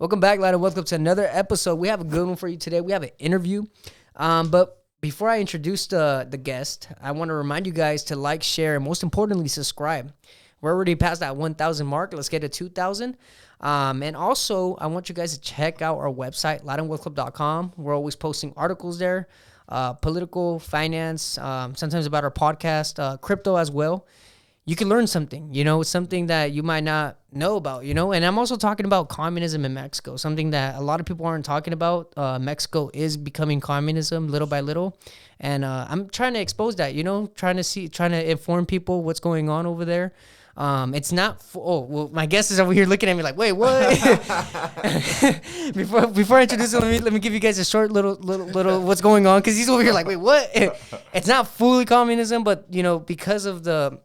Welcome back, lad, and welcome to another episode. We have a good one for you today. We have an interview. But before I introduce the guest, I want to remind you guys to like, share, and most importantly, subscribe. We're already past that 1,000 mark. Let's get to 2,000. And also, I want you guys to check out our website, LatinWealthClub.com. We're always posting articles there, political, finance, sometimes about our podcast, crypto as well. You can learn something, it's something that you might not know about, and I'm also talking about communism in Mexico, something that a lot of people aren't talking about. Mexico is becoming communism little by little, and I'm trying to expose that, trying to inform people what's going on over there. It's not, my guest is over here looking at me like, wait, what? before I introduce him, let me give you guys a short little what's going on, because he's over here like, wait, what? It's not fully communism, but, because of the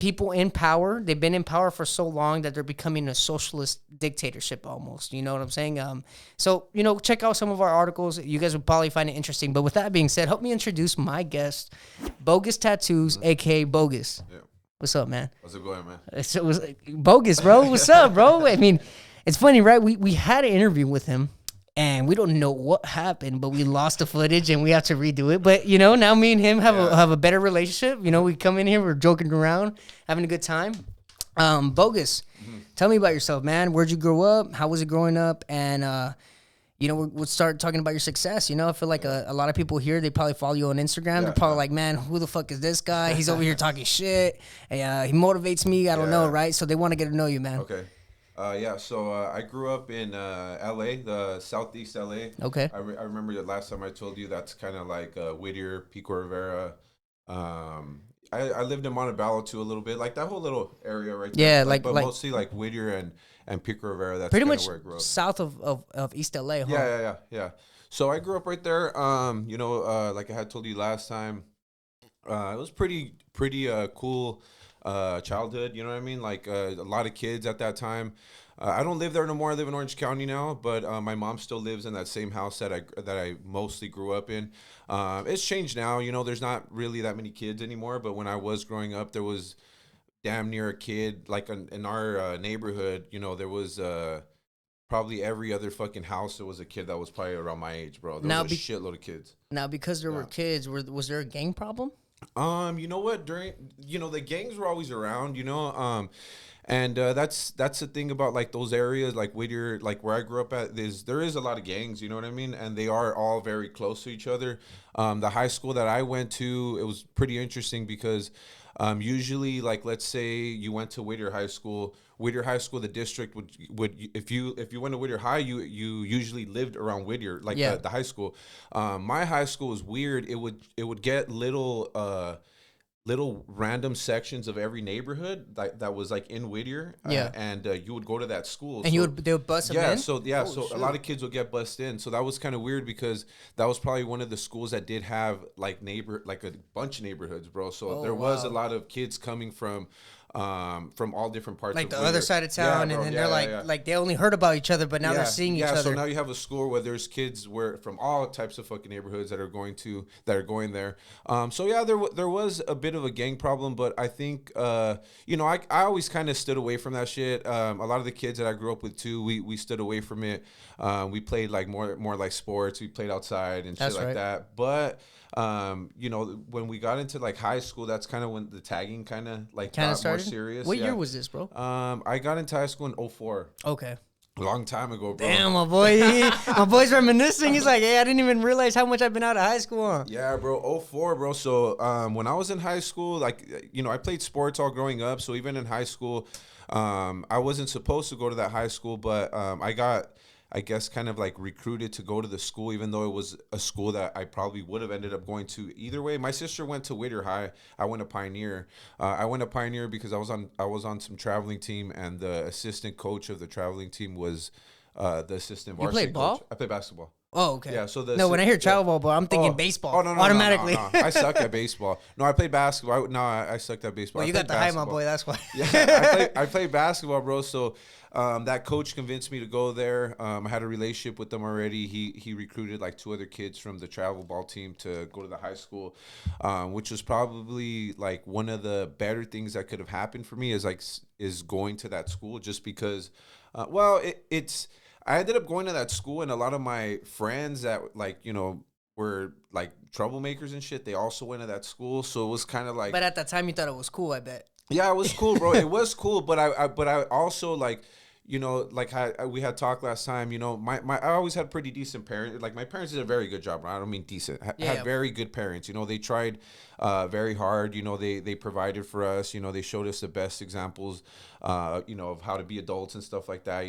people in power, they've been in power for so long that they're becoming a socialist dictatorship almost. You know what I'm saying? So, check out some of our articles. You guys would probably find it interesting. But with that being said, help me introduce my guest, Bogus Tattoos, a.k.a. Bogus. Yeah. What's up, man? How's it going, man? It was Bogus, bro. What's up, bro? I mean, it's funny, right? We had an interview with him. And we don't know what happened, but we lost the footage and we have to redo it. But, now me and him have a better relationship. We come in here, we're joking around, having a good time. Bogus, tell me about yourself, man. Where'd you grow up? How was it growing up? And, we'll start talking about your success. I feel like a lot of people here, they probably follow you on Instagram. They're probably like, man, who the fuck is this guy? He's over here talking shit. He motivates me. I don't know, right? So they want to get to know you, man. Okay. So I grew up in L.A., the southeast L.A. Okay. I remember the last time I told you that's kind of like Whittier, Pico Rivera. I lived in Montebello too a little bit, like that whole little area right there. Yeah, but mostly like Whittier and Pico Rivera. That's pretty much where I grew up. South of East L.A., huh? Yeah. So I grew up right there. Like I had told you last time, it was pretty cool. Childhood, you know what I mean? Like a lot of kids at that time. I don't live there no more. I live in Orange County now, but my mom still lives in that same house that I mostly grew up in. It's changed now. There's not really that many kids anymore. But when I was growing up, there was damn near a kid. Like in our neighborhood, there was probably every other fucking house there was a kid that was probably around my age, bro. There was a shitload of kids. Now, because there were kids, was there a gang problem? You know what? The gangs were always around, and that's the thing about like those areas, like Whittier, like where I grew up at. There is a lot of gangs, you know what I mean, and they are all very close to each other. The high school that I went to, it was pretty interesting because usually, like, let's say you went to Whittier High School. The district would if you went to Whittier High, you usually lived around Whittier, like the high school. My high school was weird. It would get little random sections of every neighborhood that was like in Whittier. And you would go to that school. And they would bus them in? So a lot of kids would get bussed in. So that was kind of weird because that was probably one of the schools that did have like a bunch of neighborhoods, bro. So there was a lot of kids coming from all different parts, like of the Whittier. other side of town, and then they're like they only heard about each other, but now they're seeing each other. So now you have a school where there's kids from all types of fucking neighborhoods that are going there. There was a bit of a gang problem, but I think I always kind of stood away from that shit. A lot of the kids that I grew up with too, we stood away from it. We played like more like sports. We played outside and shit like that. But when we got into like high school, that's kind of when the tagging kind of got more serious. What year was this, bro? I got into high school in 2004. Okay. A long time ago, bro. Damn, my boy. My boy's reminiscing. He's like, hey, I didn't even realize how much I've been out of high school on. Yeah, bro. 2004, bro. So when I was in high school, like, I played sports all growing up. So even in high school, I wasn't supposed to go to that high school, but I got, I guess, kind of like recruited to go to the school, even though it was a school that I probably would have ended up going to either way. My sister went to Whittier High. I went to Pioneer. I went to Pioneer because I was on some traveling team, and the assistant coach of the traveling team was the assistant varsity played ball? coach. I played basketball. Oh, okay. Yeah, so when I hear travel ball, I'm thinking baseball. Oh, no, automatically. No. I suck at baseball. No, I played basketball. I sucked at baseball. Well, you got the high, my boy. That's why. Yeah, I played basketball, bro. So that coach convinced me to go there. I had a relationship with them already. He recruited like 2 other kids from the travel ball team to go to the high school, which was probably like one of the better things that could have happened for me is going to that school, just because, it's. I ended up going to that school, and a lot of my friends that like were like troublemakers and shit. They also went to that school, so it was kind of like. But at that time, you thought it was cool. I bet. Yeah, it was cool, bro. It was cool, but I also like, like we had talked last time. I always had pretty decent parents. Like my parents did a very good job. Bro. I don't mean decent. Had very good parents. They tried very hard. They provided for us. They showed us the best examples. Of how to be adults and stuff like that.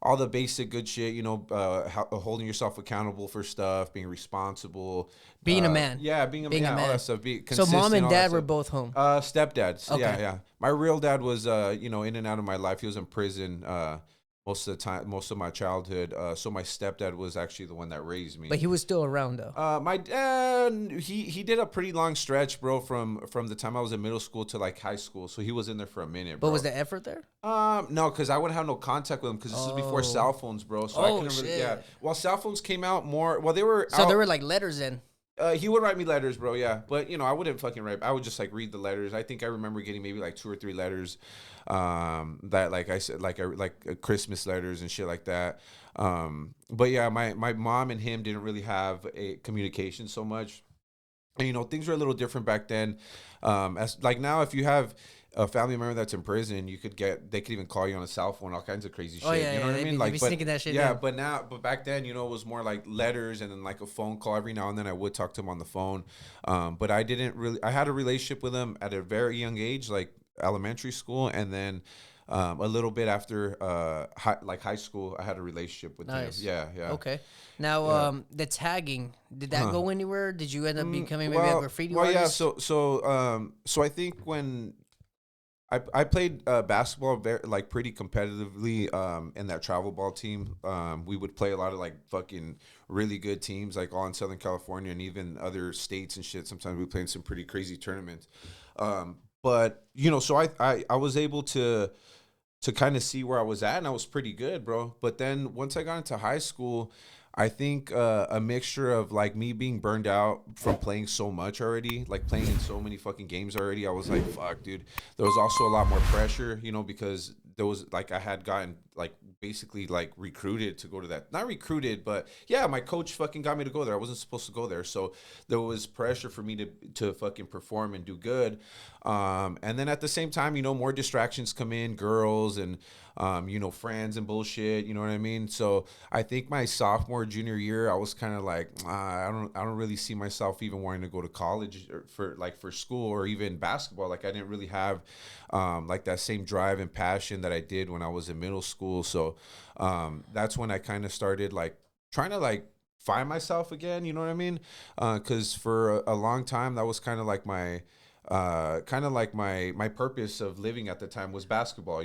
All the basic good shit, holding yourself accountable for stuff, being responsible, being a man. Yeah, being a man, all that stuff. So mom and dad were both home. Stepdads. Okay. Yeah. My real dad was, in and out of my life. He was in prison most of the time, most of my childhood. So my stepdad was actually the one that raised me. But he was still around though. My dad, he did a pretty long stretch, bro, from the time I was in middle school to like high school. So he was in there for a minute, bro. But was the effort there? No, because I wouldn't have no contact with him because this is before cell phones, bro. So I couldn't really, yeah. Well, cell phones came out more. Well, they were. So there were like letters in. He would write me letters, bro. Yeah, but I wouldn't fucking write. I would just like read the letters. I think I remember getting maybe like 2 or 3 letters, that like I said, like Christmas letters and shit like that. But yeah, my mom and him didn't really have a communication so much. And, things were a little different back then. As like now, if you have a family member that's in prison, they could even call you on a cell phone, all kinds of crazy shit. Oh, yeah, you know what I mean? Like, sneaking that shit. Yeah, but back then, it was more like letters and then like a phone call every now and then. I would talk to him on the phone, but I had a relationship with him at a very young age, like elementary school, and then a little bit after high school, I had a relationship with him. Yeah. Okay. Now, the tagging, did that go anywhere? Did you end up becoming maybe a graffiti artist? Yeah. So I think when I played basketball pretty competitively in that travel ball team. We would play a lot of like fucking really good teams like all in Southern California and even other states and shit. Sometimes we played in some pretty crazy tournaments. But so I was able to kind of see where I was at, and I was pretty good, bro. But then once I got into high school, I think a mixture of like me being burned out from playing so much already, like playing in so many fucking games already. I was like, fuck, dude. There was also a lot more pressure, because there was like I had gotten like basically like recruited to go to that. Not recruited, but yeah, my coach fucking got me to go there. I wasn't supposed to go there. So there was pressure for me to fucking perform and do good. And then at the same time, more distractions come in, girls and friends and bullshit, you know what I mean? So I think my sophomore, junior year, I was kind of like, I don't really see myself even wanting to go to college or for school or even basketball. Like I didn't really have like that same drive and passion that I did when I was in middle school. So that's when I kind of started like trying to like find myself again, you know what I mean? Because for a long time that was kind of like my my purpose of living at the time was basketball,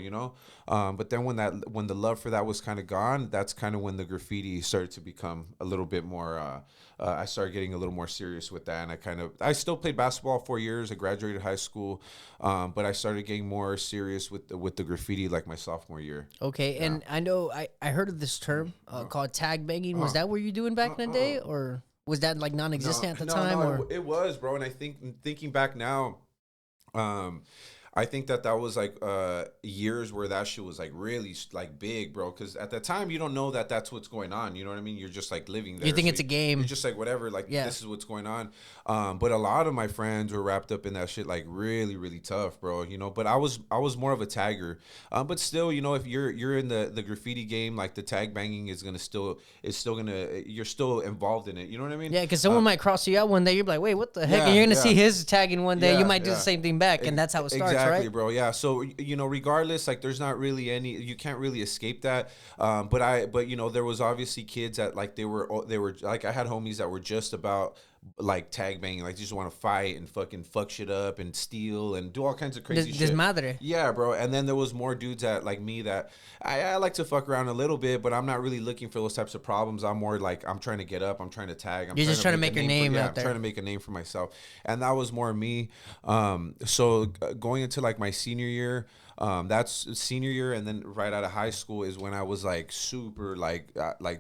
but then when the love for that was kind of gone, that's kind of when the graffiti started to become a little bit more I started getting a little more serious with that, and I still played basketball 4 years. I graduated high school, but I started getting more serious with the graffiti like my sophomore year. Okay, yeah. And I know I heard of this term called tag banging. Was that what you were doing back in the day, or was that like non-existent at the time? No, it was, bro. And I think thinking back now, I think that was like years where that shit was like really like big, bro. Because at that time you don't know that that's what's going on. You know what I mean? You're just like living there. You think it's a game. You're just like whatever. Like this is what's going on. But a lot of my friends were wrapped up in that shit like really really tough, bro. But I was more of a tagger. But still, if you're in the graffiti game, like the tag banging is still gonna you're still involved in it. You know what I mean? Yeah, because someone might cross you out one day. You're like, wait, what the heck? And you're gonna see his tagging one day. You might do the same thing back, and that's how it starts. Exactly, right? bro. Yeah. So regardless, like, there's not really you can't really escape that. But there was obviously kids that like they were like I had homies that were just about like tag banging, like just want to fight and fucking fuck shit up and steal and do all kinds of crazy shit. Desmadre. Yeah, bro. And then there was more dudes that like me that I like to fuck around a little bit, but I'm not really looking for those types of problems. I'm more like I'm trying to get up. I'm trying to tag. You're just trying to make your name out there. I'm trying to make a name for myself, and that was more me. So going into like my senior year. That's senior year, and then right out of high school is when I was like super like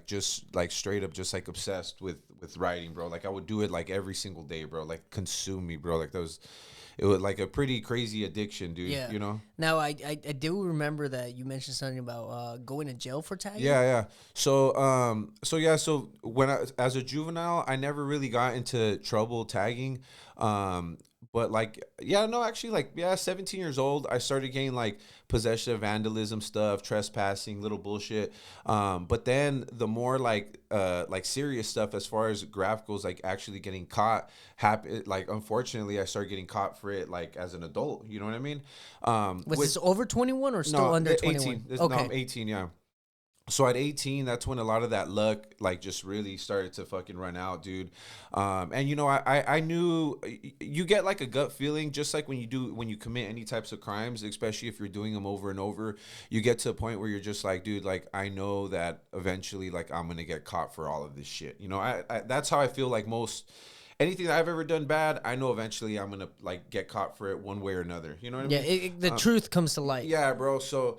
just like straight up just like obsessed with writing, bro. Like I would do it like every single day, bro. Like consume me, bro. Like it was like a pretty crazy addiction, dude. Yeah. You know. Now I do remember that you mentioned something about going to jail for tagging. Yeah, yeah. So when as a juvenile, I never really got into trouble tagging. But like, yeah, no, actually, like, yeah, 17 years old, I started getting like possession, vandalism stuff, trespassing, little bullshit. But then the more like serious stuff as far as graph goes, like actually getting caught, like unfortunately, I started getting caught for it like as an adult. You know what I mean? Was this over 21 or still No, under 18. 21? No, I'm 18. Yeah. So at 18, that's when a lot of that luck like just really started to fucking run out, dude. And you know, I knew you get like a gut feeling, just like when you commit any types of crimes, especially if you're doing them over and over, you get to a point where you're just like, dude, like I know that eventually like I'm gonna get caught for all of this shit. You know, I that's how I feel like most anything that I've ever done bad, I know eventually I'm gonna like get caught for it one way or another. You know what I Yeah, mean? the truth comes to light. Yeah, bro. So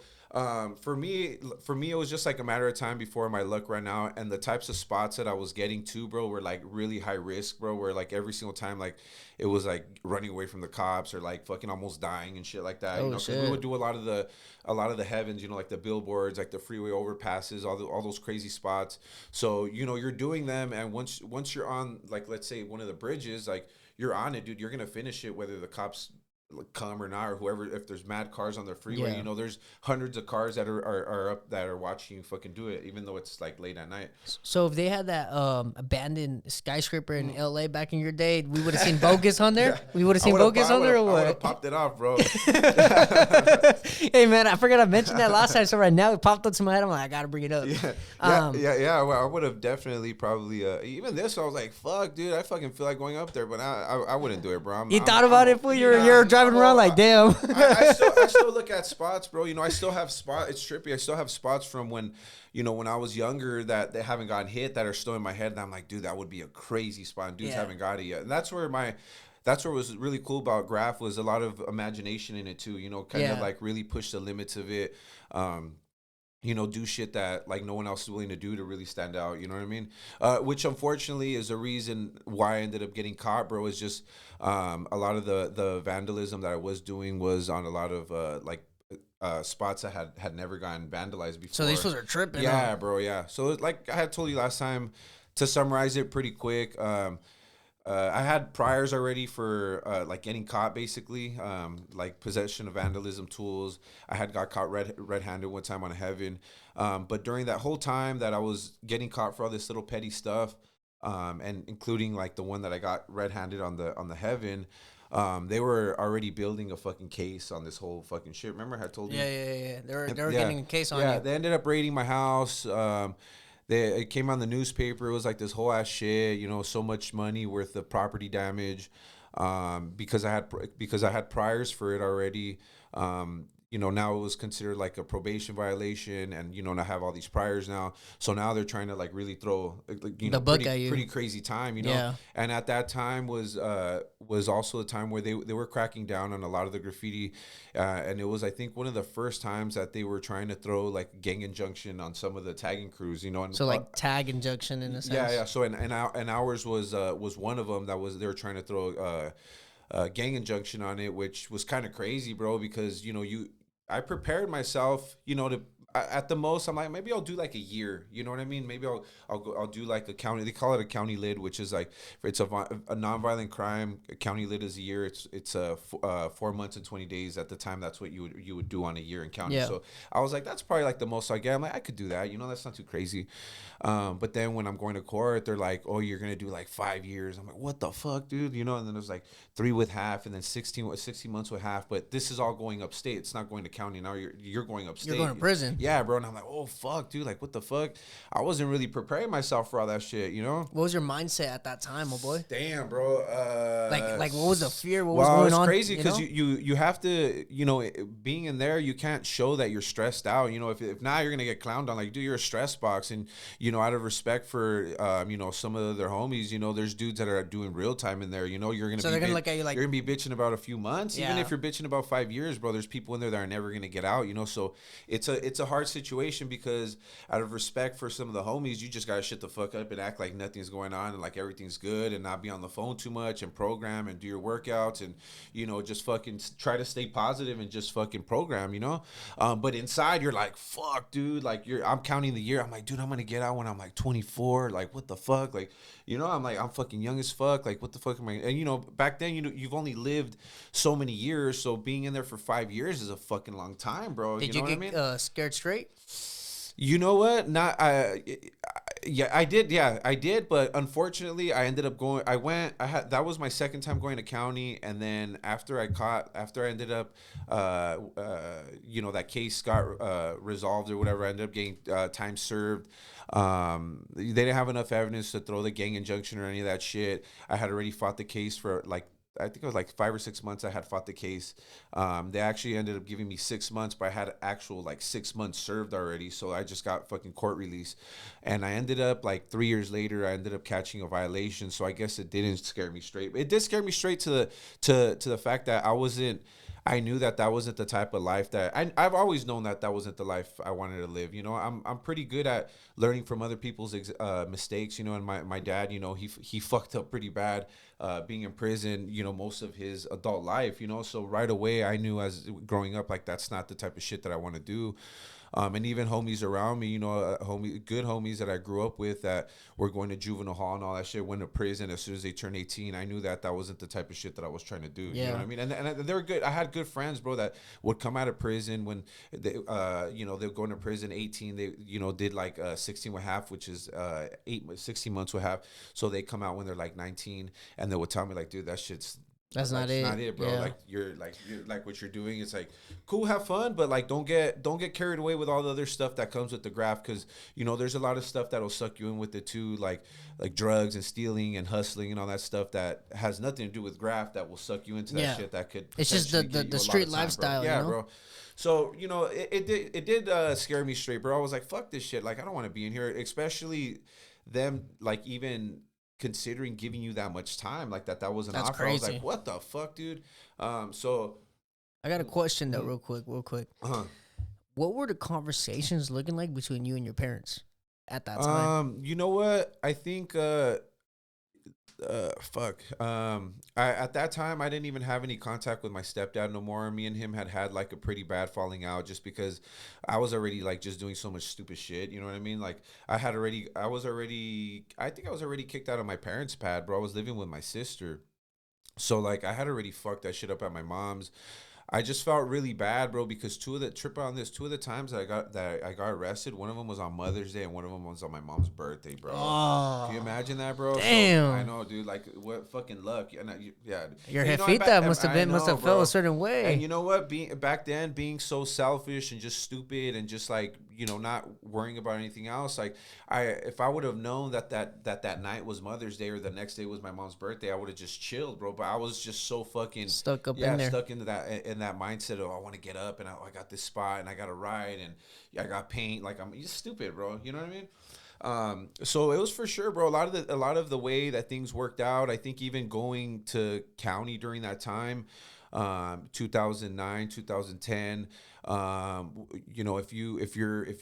for me, it was just like a matter of time before my luck ran out, and the types of spots that I was getting to, bro, were like really high risk, bro. Where like every single time, like it was like running away from the cops or like fucking almost dying and shit like that. Oh, You know, because we shit. would do a lot of the heavens, you know, like the billboards, like the freeway overpasses, all those crazy spots. So you know, you're doing them, and once you're on, like let's say one of the bridges, like you're on it, dude. You're gonna finish it whether the cops come or not, or whoever. If there's mad cars on the freeway, Yeah. you know, there's hundreds of cars that are up that are watching you fucking do it, even though it's like late at night. So if they had that abandoned skyscraper in LA back in your day, we would have seen Bogus on there. We would have seen Bogus on there, or I would have what? popped it off, bro. Hey man, I forgot I mentioned that last time. So right now it popped up to my head. I'm like, I gotta bring it up. Yeah. Well, I would have definitely probably even this. I was like, fuck, dude, I fucking feel like going up there, but I wouldn't do it, bro. You thought about it, fool? You're driving around like, damn. I still look at spots, bro. You know, I still have spots. It's trippy. I still have spots from when, you know, when I was younger that they haven't gotten hit that are still in my head. And I'm like, dude, that would be a crazy spot. And dudes haven't got it yet. And that's where was really cool about Graph was a lot of imagination in it too. You know, kind of like really push the limits of it. You know, do shit that like no one else is willing to do to really stand out. You know what I mean? Which unfortunately is a reason why I ended up getting caught, bro. Is just a lot of the vandalism that I was doing was on a lot of spots that had never gotten vandalized before. So these fools are tripping. Yeah, huh? bro. Yeah. So like I had told you last time, to summarize it pretty quick. I had priors already for like getting caught, basically, like possession of vandalism tools. I had got caught red-handed one time on a heaven, but during that whole time that I was getting caught for all this little petty stuff, and including like the one that I got red-handed on the heaven, they were already building a fucking case on this whole fucking shit. Remember I had told you? Yeah. They were getting a case on you. Yeah, they ended up raiding my house. It came on the newspaper. It was like this whole ass shit, you know, so much money worth of property damage, because I had priors for it already. You know, now it was considered like a probation violation, and you know, and I have all these priors now. So now they're trying to like really throw, like, you know, pretty crazy time, you know. Yeah. And at that time was also a time where they were cracking down on a lot of the graffiti, and it was, I think, one of the first times that they were trying to throw like gang injunction on some of the tagging crews, you know. And So like tag injunction in a sense. yeah. So and ours was one of them they were trying to throw gang injunction on it, which was kind of crazy, bro, because you know I prepared myself, you know, to at the most I'm like, maybe I'll do like a year, you know what I mean? Maybe I'll do like a county, they call it a county lid, which is like, it's a nonviolent crime. A county lid is a year. It's 4 months and 20 days at the time. That's what you would do on a year in county. Yeah. So I was like, that's probably like the most I get. I'm like, I could do that, you know, that's not too crazy. But then when I'm going to court, they're like, oh, you're gonna do like 5 years. I'm like, what the fuck, dude, you know? And then there's like 3 with half, and then 16 months with half. But this is all going upstate. It's not going to county. Now you're going upstate. You're going to prison. Yeah, bro. And I'm like, oh fuck, dude, like what the fuck? I wasn't really preparing myself for all that shit, you know? What was your mindset at that time, my boy? Damn, bro. Like what was the fear? What was going on? It's crazy because you have to, you know, being in there, you can't show that you're stressed out. You know, if not, you're gonna get clowned on. Like, dude, you're a stress box, and you know, out of respect for you know, some of their homies, you know, there's dudes that are doing real time in there. You know, you're gonna they're gonna look at you like, you're gonna be bitching about a few months. Yeah. Even if you're bitching about 5 years, bro, there's people in there that are never gonna get out. You know, so it's a hard situation because out of respect for some of the homies, you just gotta shut the fuck up and act like nothing's going on and like everything's good and not be on the phone too much and program and do your workouts and just fucking try to stay positive and just fucking program. But inside you're like, fuck, dude. Like I'm counting the year. I'm like, dude, I'm gonna get out when I'm like 24. Like what the fuck? Like I'm like, I'm fucking young as fuck. Like what the fuck am I? And back then you've only lived so many years, so being in there for 5 years is a fucking long time, bro. Did you you know get what I mean? scared straight? You know what? Not yeah, I did. Yeah, I did. But unfortunately, I ended up going. That was my second time going to county, and then after I ended up, that case got resolved or whatever. I ended up getting time served. They didn't have enough evidence to throw the gang injunction or any of that shit. I had already fought the case for like, I think it was like 5 or 6 months I had fought the case. They actually ended up giving me 6 months, but I had actual like 6 months served already. So I just got fucking court release. And I ended up like 3 years later, I ended up catching a violation. So I guess it didn't scare me straight. It did scare me straight to the fact that I knew that wasn't the type of life that I've always known that wasn't the life I wanted to live. I'm pretty good at learning from other people's mistakes. And my dad, he fucked up pretty bad, being in prison, most of his adult life. So right away I knew as growing up, like that's not the type of shit that I want to do. And even homies around me, good homies that I grew up with that were going to juvenile hall and all that shit, went to prison as soon as they turned 18. I knew that wasn't the type of shit that I was trying to do. Yeah. You know what I mean? And they were good. I had good friends, bro, that would come out of prison when they, they're going to prison 18. They, did like 16 with half, which is 16 months with half. So they come out when they're like 19, and they would tell me like, dude, that's not it. Not it, bro. Yeah. Like you're like what you're doing. It's like cool, have fun, but like don't get carried away with all the other stuff that comes with the graft, because there's a lot of stuff that'll suck you in with it too, like drugs and stealing and hustling and all that stuff that has nothing to do with graft that will suck you into that shit that could. It's just the street lifestyle, bro. Yeah, bro. So it did scare me straight, bro. I was like, fuck this shit. Like I don't want to be in here, especially them like even considering giving you that much time, like that was an That's offer. crazy. I was like, what the fuck, dude? So I got a question though, real quick. What were the conversations looking like between you and your parents at that time? You know what? I think at that time I didn't even have any contact with my stepdad no more. Me and him had like a pretty bad falling out, just because I was already like just doing so much stupid shit. You know what I mean? Like I think I was already kicked out of my parents' pad, bro. I was living with my sister. So like I had already fucked that shit up at my mom's. I just felt really bad, bro, because two of the times that I got arrested, one of them was on Mother's Day and one of them was on my mom's birthday, bro. Oh, can you imagine that, bro? Damn. So, I know, dude. Like, what fucking luck? And yeah, your jefita must have felt a certain way. And you know what? Back then, being so selfish and just stupid and just like not worrying about anything else. Like, if I would have known that night was Mother's Day or the next day was my mom's birthday, I would have just chilled, bro. But I was just so fucking stuck into that mindset of I want to get up and I got this spot and I got a ride and I got paint. Like I'm just stupid, bro. You know what I mean? So it was for sure, bro. A lot of the way that things worked out. I think even going to county during that time, 2009, 2010. If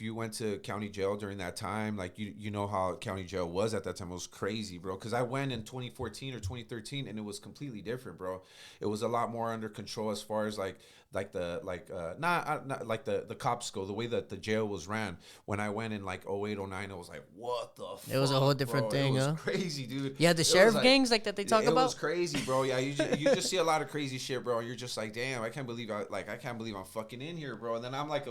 you went to county jail during that time, like you know how county jail was at that time. It was crazy, bro. Because I went in 2014 or 2013 and it was completely different, bro. It was a lot more under control as far as not like the cops go, the way that the jail was ran. When I went in like 08, 09, it was like, what the fuck? It was a whole different thing, It was huh? crazy, dude. Yeah, the sheriff gangs like that they talk about. It was crazy, bro. Yeah, you just see a lot of crazy shit, bro. You're just like, damn, I can't believe I'm fucking in here, bro. And then I'm like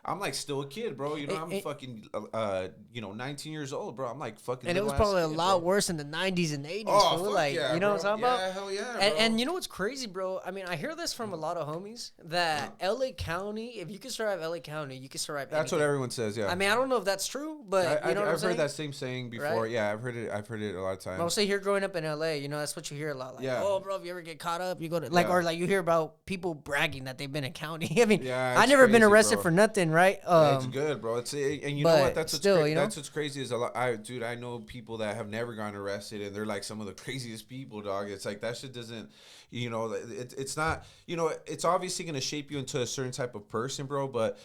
I'm like still a kid, bro. I'm fucking 19 years old, bro. I'm like fucking. And it was probably a lot worse in the 90s and 80s. Oh, fuck like, yeah, you know bro. what I'm talking about? Yeah, hell yeah, bro. And you know what's crazy, bro? I mean, I hear this from a lot of homies that LA County, if you can survive LA County, you can survive anything. That's what everyone says, yeah. I mean, I don't know if that's true, but you know what I'm saying? I've heard that same saying before. Right? Yeah, I've heard it a lot of times. Mostly here growing up in LA, that's what you hear a lot. Like, yeah. Oh, bro, if you ever get caught up, you go to or like you hear about people bragging that they've been in county. I mean, Yeah, I it's never been crazy, arrested bro. for nothing, right? It's good, bro. And you know but what? That's what's still, you know, that's what's crazy is a lot. Dude, I know people that have never gotten arrested, and they're like some of the craziest people, dog. It's like that shit doesn't, it's not, it's obviously gonna shape you into a certain type of person, bro. But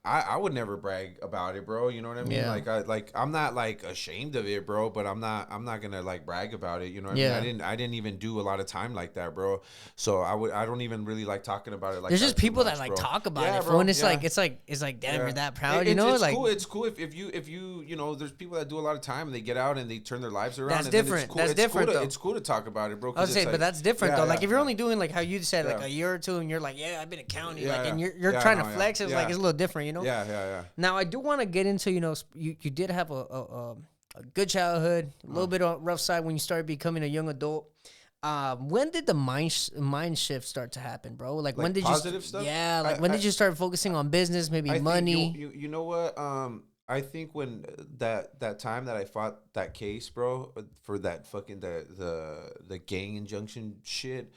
I would never brag about it, bro. You know what I mean? Yeah. I'm not like ashamed of it, bro. But I'm not gonna like brag about it. You know what I Yeah. mean? I didn't even do a lot of time like that, bro. So I don't even like talking about it like There's that just too people that much, like bro. talk about Yeah, it, bro. fool, and it's Yeah. like damn, you're that proud, It's like cool. It's cool if you there's people that do a lot of time and they get out and they turn their lives around. that's And then different. it's cool. That's different though. It's cool to talk about it, bro. I was saying, but that's different though. Like if you're only doing like how you said, like Yeah. a year or two, and you're like, yeah, I've been in county, Yeah, like, and yeah. you're Yeah, trying to no, yeah. flex. It's like Yeah. it's a little different, Yeah. Now I do want to get into, you did have a good childhood, a little bit on rough side when you started becoming a young adult. When did the mind shift start to happen, bro? Like when did positive stuff? Yeah, like when did you start focusing on business, maybe I think money? you know what? I think when that time that I fought that case, bro, for that fucking the gang injunction shit,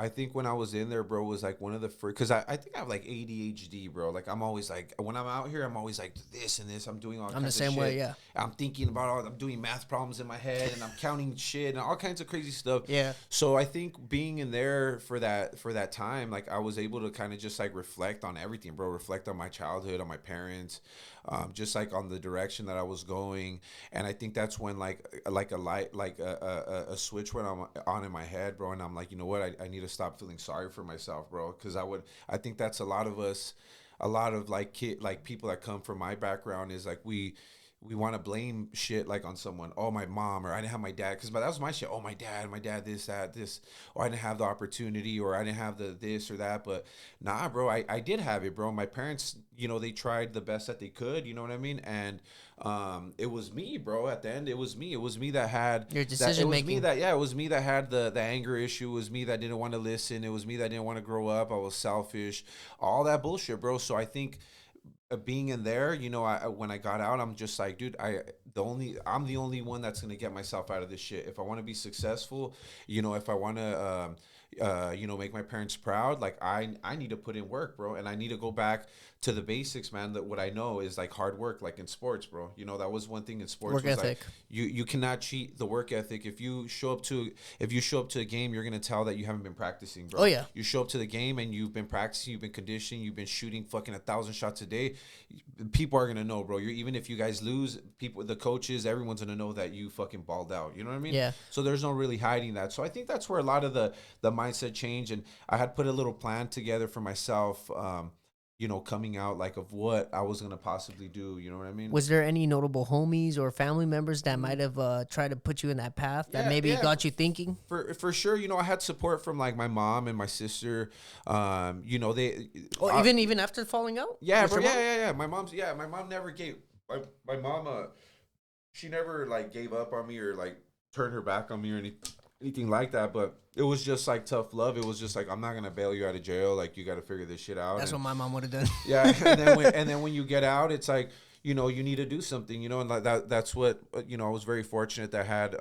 I think when I was in there, bro, was like one of the first, because I think I have like ADHD, bro. Like I'm always like, when I'm out here, I'm always like this and this. I'm doing all I'm kinds the of same shit. way, yeah. I'm thinking about I'm doing math problems in my head and I'm counting shit and all kinds of crazy stuff. Yeah. So I think being in there for that time, like I was able to kind of just like reflect on everything, bro. Reflect on my childhood, on my parents, just like on the direction that I was going. And I think that's when like a light, like a switch went on in my head, bro. And I'm like, you know what? I need to stop feeling sorry for myself, bro. Because I think that's a lot of us, a lot of like people that come from my background is like we want to blame shit like on someone. Oh, my mom, or I didn't have my dad, because that was my shit. Oh, my dad, this, that, this. Or I didn't have the opportunity, or I didn't have the this or that. But nah, bro, I did have it, bro. My parents, they tried the best that they could. You know what I mean? And it was me, bro. At the end, it was me. It was me that had Your decision making. It was me that had the anger issue. It was me that didn't want to listen. It was me that didn't want to grow up. I was selfish. All that bullshit, bro. So I think being in there, when I got out, I'm just like, dude, I'm the only one that's gonna get myself out of this shit. If I want to be successful, if I want to, make my parents proud, like I need to put in work, bro, and I need to go back to the basics, man. That what I know is like hard work, like in sports, bro. That was one thing in sports. Work was ethic. Like, you cannot cheat the work ethic. If you show up to a game, you're gonna tell that you haven't been practicing, bro. Oh yeah. You show up to the game and you've been practicing, you've been conditioning, you've been shooting fucking 1,000 shots a day. People are gonna know, bro. Even if you guys lose, the coaches, everyone's gonna know that you fucking balled out. You know what I mean? Yeah. So there's no really hiding that. So I think that's where a lot of the mindset change. And I had put a little plan together for myself. Coming out like of what I was gonna possibly do. You know what I mean? Was there any notable homies or family members that might have tried to put you in that path that maybe got you thinking? For sure, I had support from like my mom and my sister. They. Oh, even after falling out? Yeah, bro. Yeah. My mom never gave. My mom, she never like gave up on me or like turned her back on me or anything like that. But it was just like tough love. It was just like, I'm not gonna bail you out of jail. Like you got to figure this shit out. That's what my mom would have done. Yeah, and then when you get out, it's like you need to do something. And like that's what I was very fortunate that I had.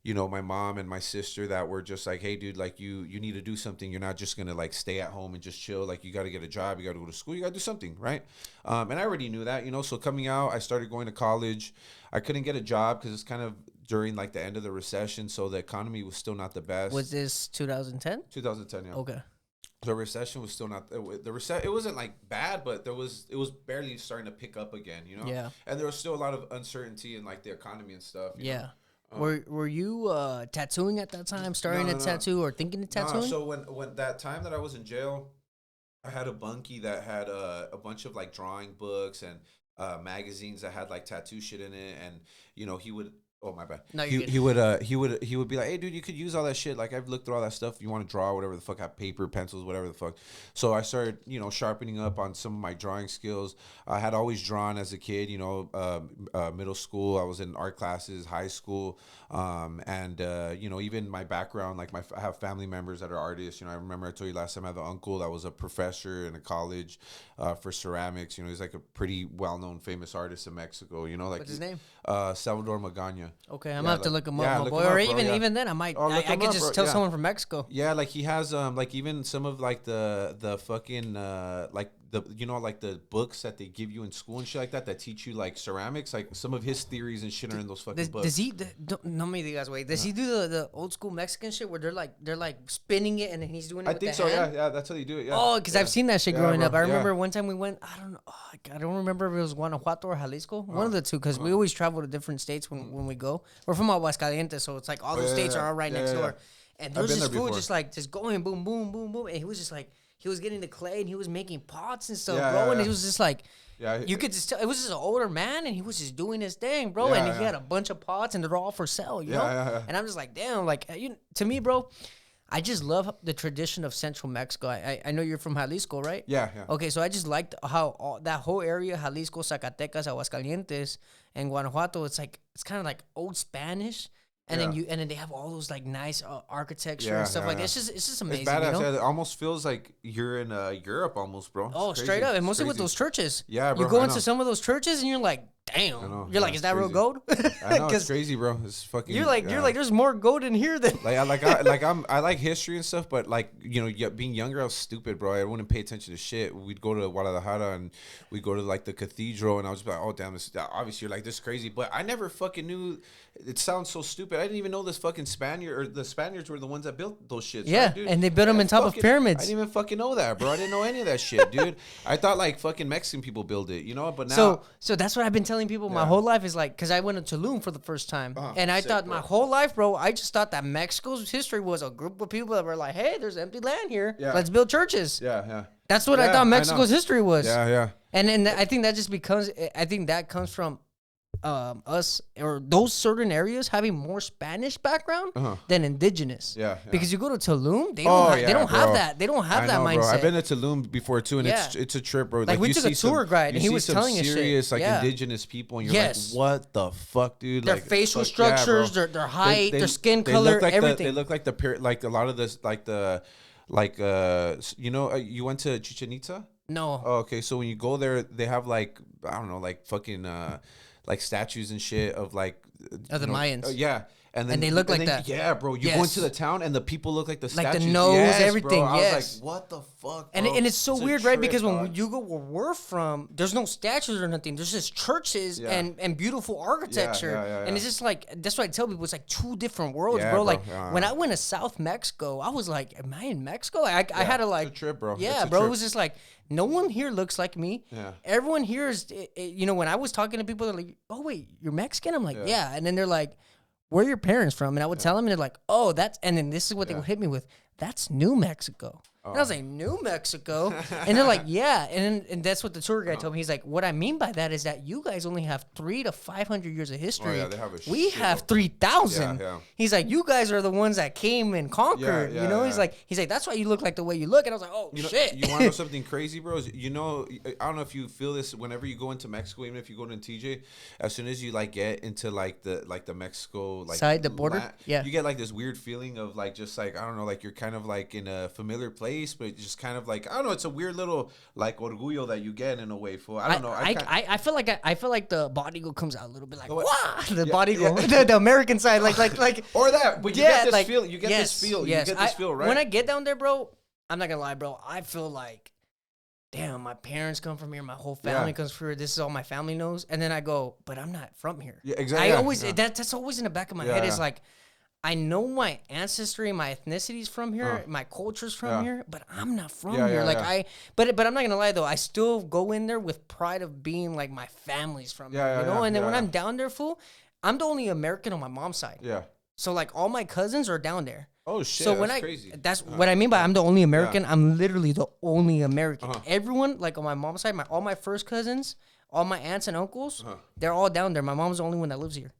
My mom and my sister that were just like, hey, dude, like you need to do something. You're not just gonna like stay at home and just chill. Like you got to get a job. You got to go to school. You got to do something, right? And I already knew that, So coming out, I started going to college. I couldn't get a job because it's kind of during like the end of the recession, so the economy was still not the best. Was this 2010? 2010, yeah. Okay. The recession was still not it wasn't like bad, but it was barely starting to pick up again, Yeah. And there was still a lot of uncertainty in like the economy and stuff. Yeah. Were you tattooing at that time? Starting No. to tattoo or thinking of tattooing? So when that time that I was in jail, I had a bunkie that had a bunch of like drawing books and magazines that had like tattoo shit in it, and he would. Oh, my bad. No, he would be like, hey, dude, you could use all that shit. Like, I've looked through all that stuff. You want to draw, whatever the fuck, have paper, pencils, whatever the fuck. So I started, sharpening up on some of my drawing skills. I had always drawn as a kid, middle school. I was in art classes, high school. And even my background, like I have family members that are artists. I remember I told you last time I had an uncle that was a professor in a college for ceramics. He's like a pretty well-known, famous artist in Mexico. Like what's his name? Salvador Magana. Okay, I'm Yeah, gonna have to like- look him yeah, up, my look boy. him Or up, bro, even yeah. even then, I might. Oh, look I him could up, just bro, tell yeah. someone from Mexico. Yeah, like he has like even some of like the fucking like the like the books that they give you in school and shit like that teach you like ceramics, like some of his theories and shit are in those fucking books. Does he? No me digas, wait. Does he do the old school Mexican shit where they're like spinning it and then he's doing it I with think the so. hand? Yeah, that's how you do it. Yeah. Oh, because yeah. I've seen that shit Yeah, growing bro, up. I remember yeah. one time we went. I don't remember if it was Guanajuato or Jalisco. One of the two, because we always travel to different states when we go. We're from Aguascalientes, so it's like all those yeah, states yeah, are all right yeah, next yeah, door. yeah. And there I've was been this there food before. just going boom, boom, boom, boom, and he was just like he was getting the clay and he was making pots and stuff, Yeah, bro. yeah, And yeah. it was just like. Yeah, You could just tell it was just an older man and he was just doing his thing, bro. Yeah, and he yeah. had a bunch of pots and they're all for sale, you Yeah, know? yeah, yeah. And I'm just like, damn, like to me, bro, I just love the tradition of Central Mexico. I know you're from Jalisco, right? Yeah, yeah. Okay, so I just liked how that whole area, Jalisco, Zacatecas, Aguascalientes, and Guanajuato, it's kind of like old Spanish. And Yeah. then they have all those like nice architecture Yeah, and stuff yeah, like that. yeah. It's just amazing, It's badass. you know? Yeah, it almost feels like you're in Europe, almost, bro. It's Oh, crazy. straight up, and It's mostly with crazy. those churches. Yeah, You bro, go I into know. some of those churches, and you're like, damn. know, You're like, yeah, is that real crazy. gold? I know it's 'Cause crazy, bro. It's fucking. You're like, there's more gold in here than. I like history and stuff, but like being younger, I was stupid, bro. I wouldn't pay attention to shit. We'd go to Guadalajara and we'd go to like the cathedral, and I was like, oh damn, this obviously you're like this is crazy, but I never fucking knew. It sounds so stupid. I didn't even know this fucking the Spaniards were the ones that built those shits. Yeah, right, dude? and they built them in top of pyramids. I didn't even fucking know that, bro. I didn't know any of that shit, dude. I thought like fucking Mexican people build it, But now, So that's what I've been telling people my Yeah. whole life is like, because I went to Tulum for the first time, and I sick, thought bro. my whole life, bro, I just thought that Mexico's history was a group of people that were like, hey, there's empty land here, Yeah. let's build churches. yeah. That's what I Yeah, thought I Mexico's know. history was. Yeah. And I think that just becomes, I think that comes from us or those certain areas having more Spanish background than indigenous. Yeah, yeah. Because you go to Tulum, they Oh, don't, yeah, they don't have bro. that. They don't have I that know, mindset. bro. I've been to Tulum before too, and Yeah. it's a trip, bro. Like, we you took a see tour guide, and you he see was some telling us shit. serious like Yeah. indigenous people, and you're Yes. like, what the fuck, dude? Their Like, facial fuck, yeah, structures, bro. their height, They- their skin they color, look like everything. they look like like a lot of this, like you went to Chichen Itza. No. Oh, okay. So when you go there, they have like I don't know, like fucking like statues and shit of like Of the Mayans. yeah. And then they look like then- that. Yeah, bro. You go Yes. into the town and the people look like the Like the statues. nose, Yes, everything, Bro. I yes. was like, what the fuck, And bro? and it's so a weird, right? trip, Because when dog. you go where we're from, there's no statues or nothing. There's just churches Yeah. and beautiful architecture. yeah, And yeah. it's just like that's what I tell people. It's like two different worlds, Yeah, bro. bro. Like Yeah. when I went to South Mexico, I was like, "Am I in Mexico?" Like I had to it's a like trip, bro. Yeah, It's a bro. It trip. was just like no one here looks like me. Yeah. Everyone here is, when I was talking to people, they're like, "Oh wait, you're Mexican?" I'm like, "Yeah," and then they're like, where are your parents from? And I would tell them, and they're like, oh, and then this is what they would hit me with. That's New Mexico. And I was like, New Mexico? And they're like, yeah. And that's what the tour guide told me. He's like, what I mean by that is that you guys only have 300 to 500 years of history. yeah, they have a We shit have of- 3,000. Yeah, yeah. He's like, you guys are the ones that came and conquered. Yeah, you know, yeah. He's like, that's why you look like the way you look. And I was like, oh, shit. You want to know something crazy, bro? I don't know if you feel this whenever you go into Mexico, even if you go to TJ, as soon as you like get into like the Mexico like Side, the border? Yeah. you get like this weird feeling of like just like I don't know, like you're kind of like in a familiar place, but just kind of like I don't know, it's a weird little like orgullo that you get in a way. For I don't know, I feel like the body go comes out a little bit like what? wah! The Yeah, body go yeah. the American side like or that, but you get this feel. You get this feel. Yes. You get this feel, right? When I get down there, bro, I'm not gonna lie, bro. I feel like, damn, my parents come from here. My whole family comes from here. This is all my family knows. And then I go, but I'm not from here. Yeah, exactly. I always that's always in the back of my head. Yeah. Is like, I know my ancestry, my ethnicity's from here, my culture's from here, but I'm not from Yeah, here. yeah, Like yeah. but I'm not gonna lie though. I still go in there with pride of being like my family's from here, Yeah, you know. yeah, And then when yeah. I'm down there, fool, I'm the only American on my mom's side. Yeah. So like all my cousins are down there. Oh shit. So when that's crazy. that's what I mean by I'm the only American. I'm literally the only American. Everyone like on my mom's side, all my first cousins, all my aunts and uncles, they're all down there. My mom's the only one that lives here.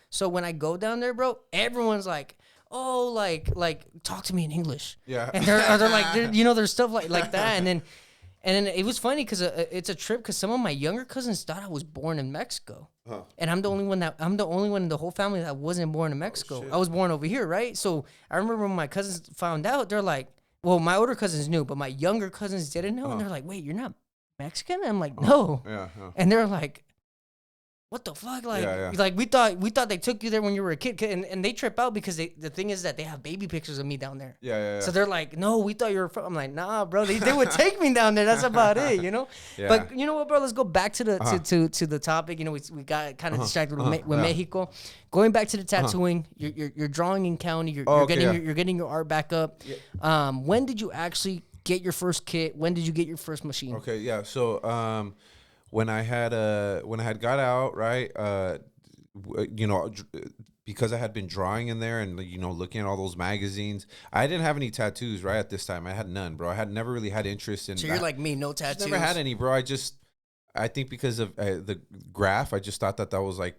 So when I go down there, bro, everyone's like, oh, like talk to me in English. Yeah. And they're like, there's stuff like that. And then it was funny because it's a trip because some of my younger cousins thought I was born in Mexico. And I'm the only one in the whole family that wasn't born in Mexico. I was born over here, right? So I remember when my cousins found out, they're like, well, my older cousins knew, but my younger cousins didn't know. And they're like, wait, you're not Mexican? And I'm like, no. Yeah. And they're like, what the fuck? Yeah, yeah. Like we thought they took you there when you were a kid, and they trip out because the thing is that they have baby pictures of me down there. Yeah, yeah, So yeah. they're like, no, we thought you were from. I'm like, nah, bro. They would take me down there. That's about it, you know. Yeah. But you know what, bro? Let's go back to the to the topic. You know, we got kind of distracted with yeah. Mexico. Going back to the tattooing, you're drawing in county. You're okay, getting yeah. you're getting your art back up. When did you actually get your first kit? When did you get your first machine? Okay, yeah. So when I had got out, right, you know, because I had been drawing in there and you know looking at all those magazines, I didn't have any tattoos right at this time. I had none, bro. I had never really had interest in. So you're like me, no tattoos. Just never had any, bro. I think because of the graph, I just thought that was like.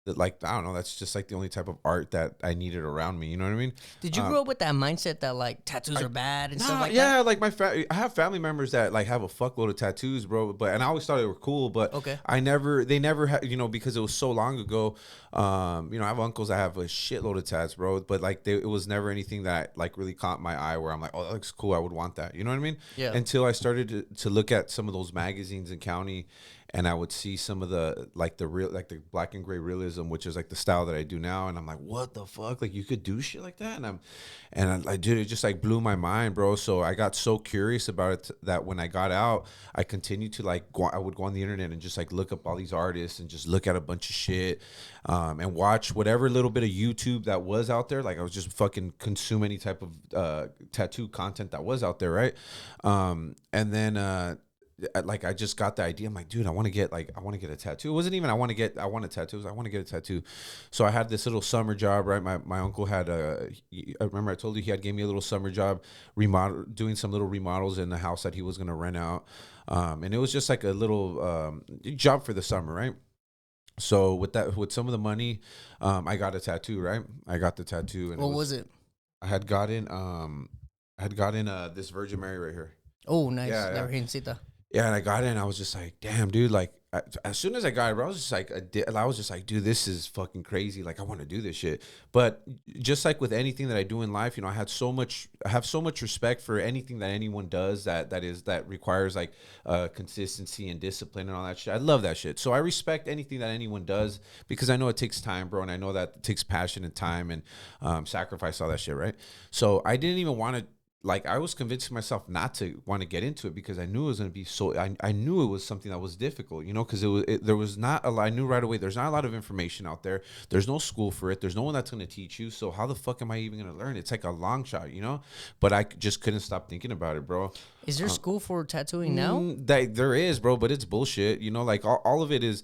Like I don't know, that's just like the only type of art that I needed around me. You know what I mean? Did you grow up with that mindset that like tattoos are bad and stuff like that? Yeah, like I have family members that like have a fuckload of tattoos, bro. And I always thought they were cool, but Okay. they never had, you know, because it was so long ago. You know, I have uncles that have a shitload of tats, bro. But like it was never anything that like really caught my eye where I'm like, oh, that looks cool. I would want that. You know what I mean? Yeah. Until I started to look at some of those magazines in county. And I would see some of the the black and gray realism, which is like the style that I do now. And I'm like, what the fuck? Like you could do shit like that? Dude, it just like blew my mind, bro. So I got so curious about it that when I got out, I continued to like I would go on the internet and just like look up all these artists and just look at a bunch of shit, and watch whatever little bit of YouTube that was out there. Like I was just fucking consume any type of tattoo content that was out there, right? And then like I just got the idea. I'm like, dude, I want to get a tattoo. It wasn't even I want a tattoo. I want to get a tattoo. So I had this little summer job, right? My uncle had I remember I told you he had gave me a little summer job doing some little remodels in the house that he was going to rent out. And it was just like a little job for the summer, right? So with some of the money, I got a tattoo, right? I got the tattoo. And what was it? I had gotten this Virgin Mary right here. Oh, nice. Yeah, La yeah. Virgencita. Yeah, and I got it, and I was just like, damn, dude. Like, as soon as I got it, bro, I was just like, dude, this is fucking crazy. Like, I want to do this shit. But just like with anything that I do in life, you know, I have so much respect for anything that anyone does that requires like consistency and discipline and all that shit. I love that shit. So I respect anything that anyone does because I know it takes time, bro, and I know that it takes passion and time and sacrifice, all that shit, right? So I didn't even want to. Like I was convincing myself not to want to get into it because I knew it was going to be I knew it was something that was difficult, you know, because there was not a lot. I knew right away there's not a lot of information out there. There's no school for it. There's no one that's going to teach you. So how the fuck am I even going to learn? It's like a long shot, you know. But I just couldn't stop thinking about it, bro. Is there school for tattooing now? There is, bro, but it's bullshit. You know, like all of it is,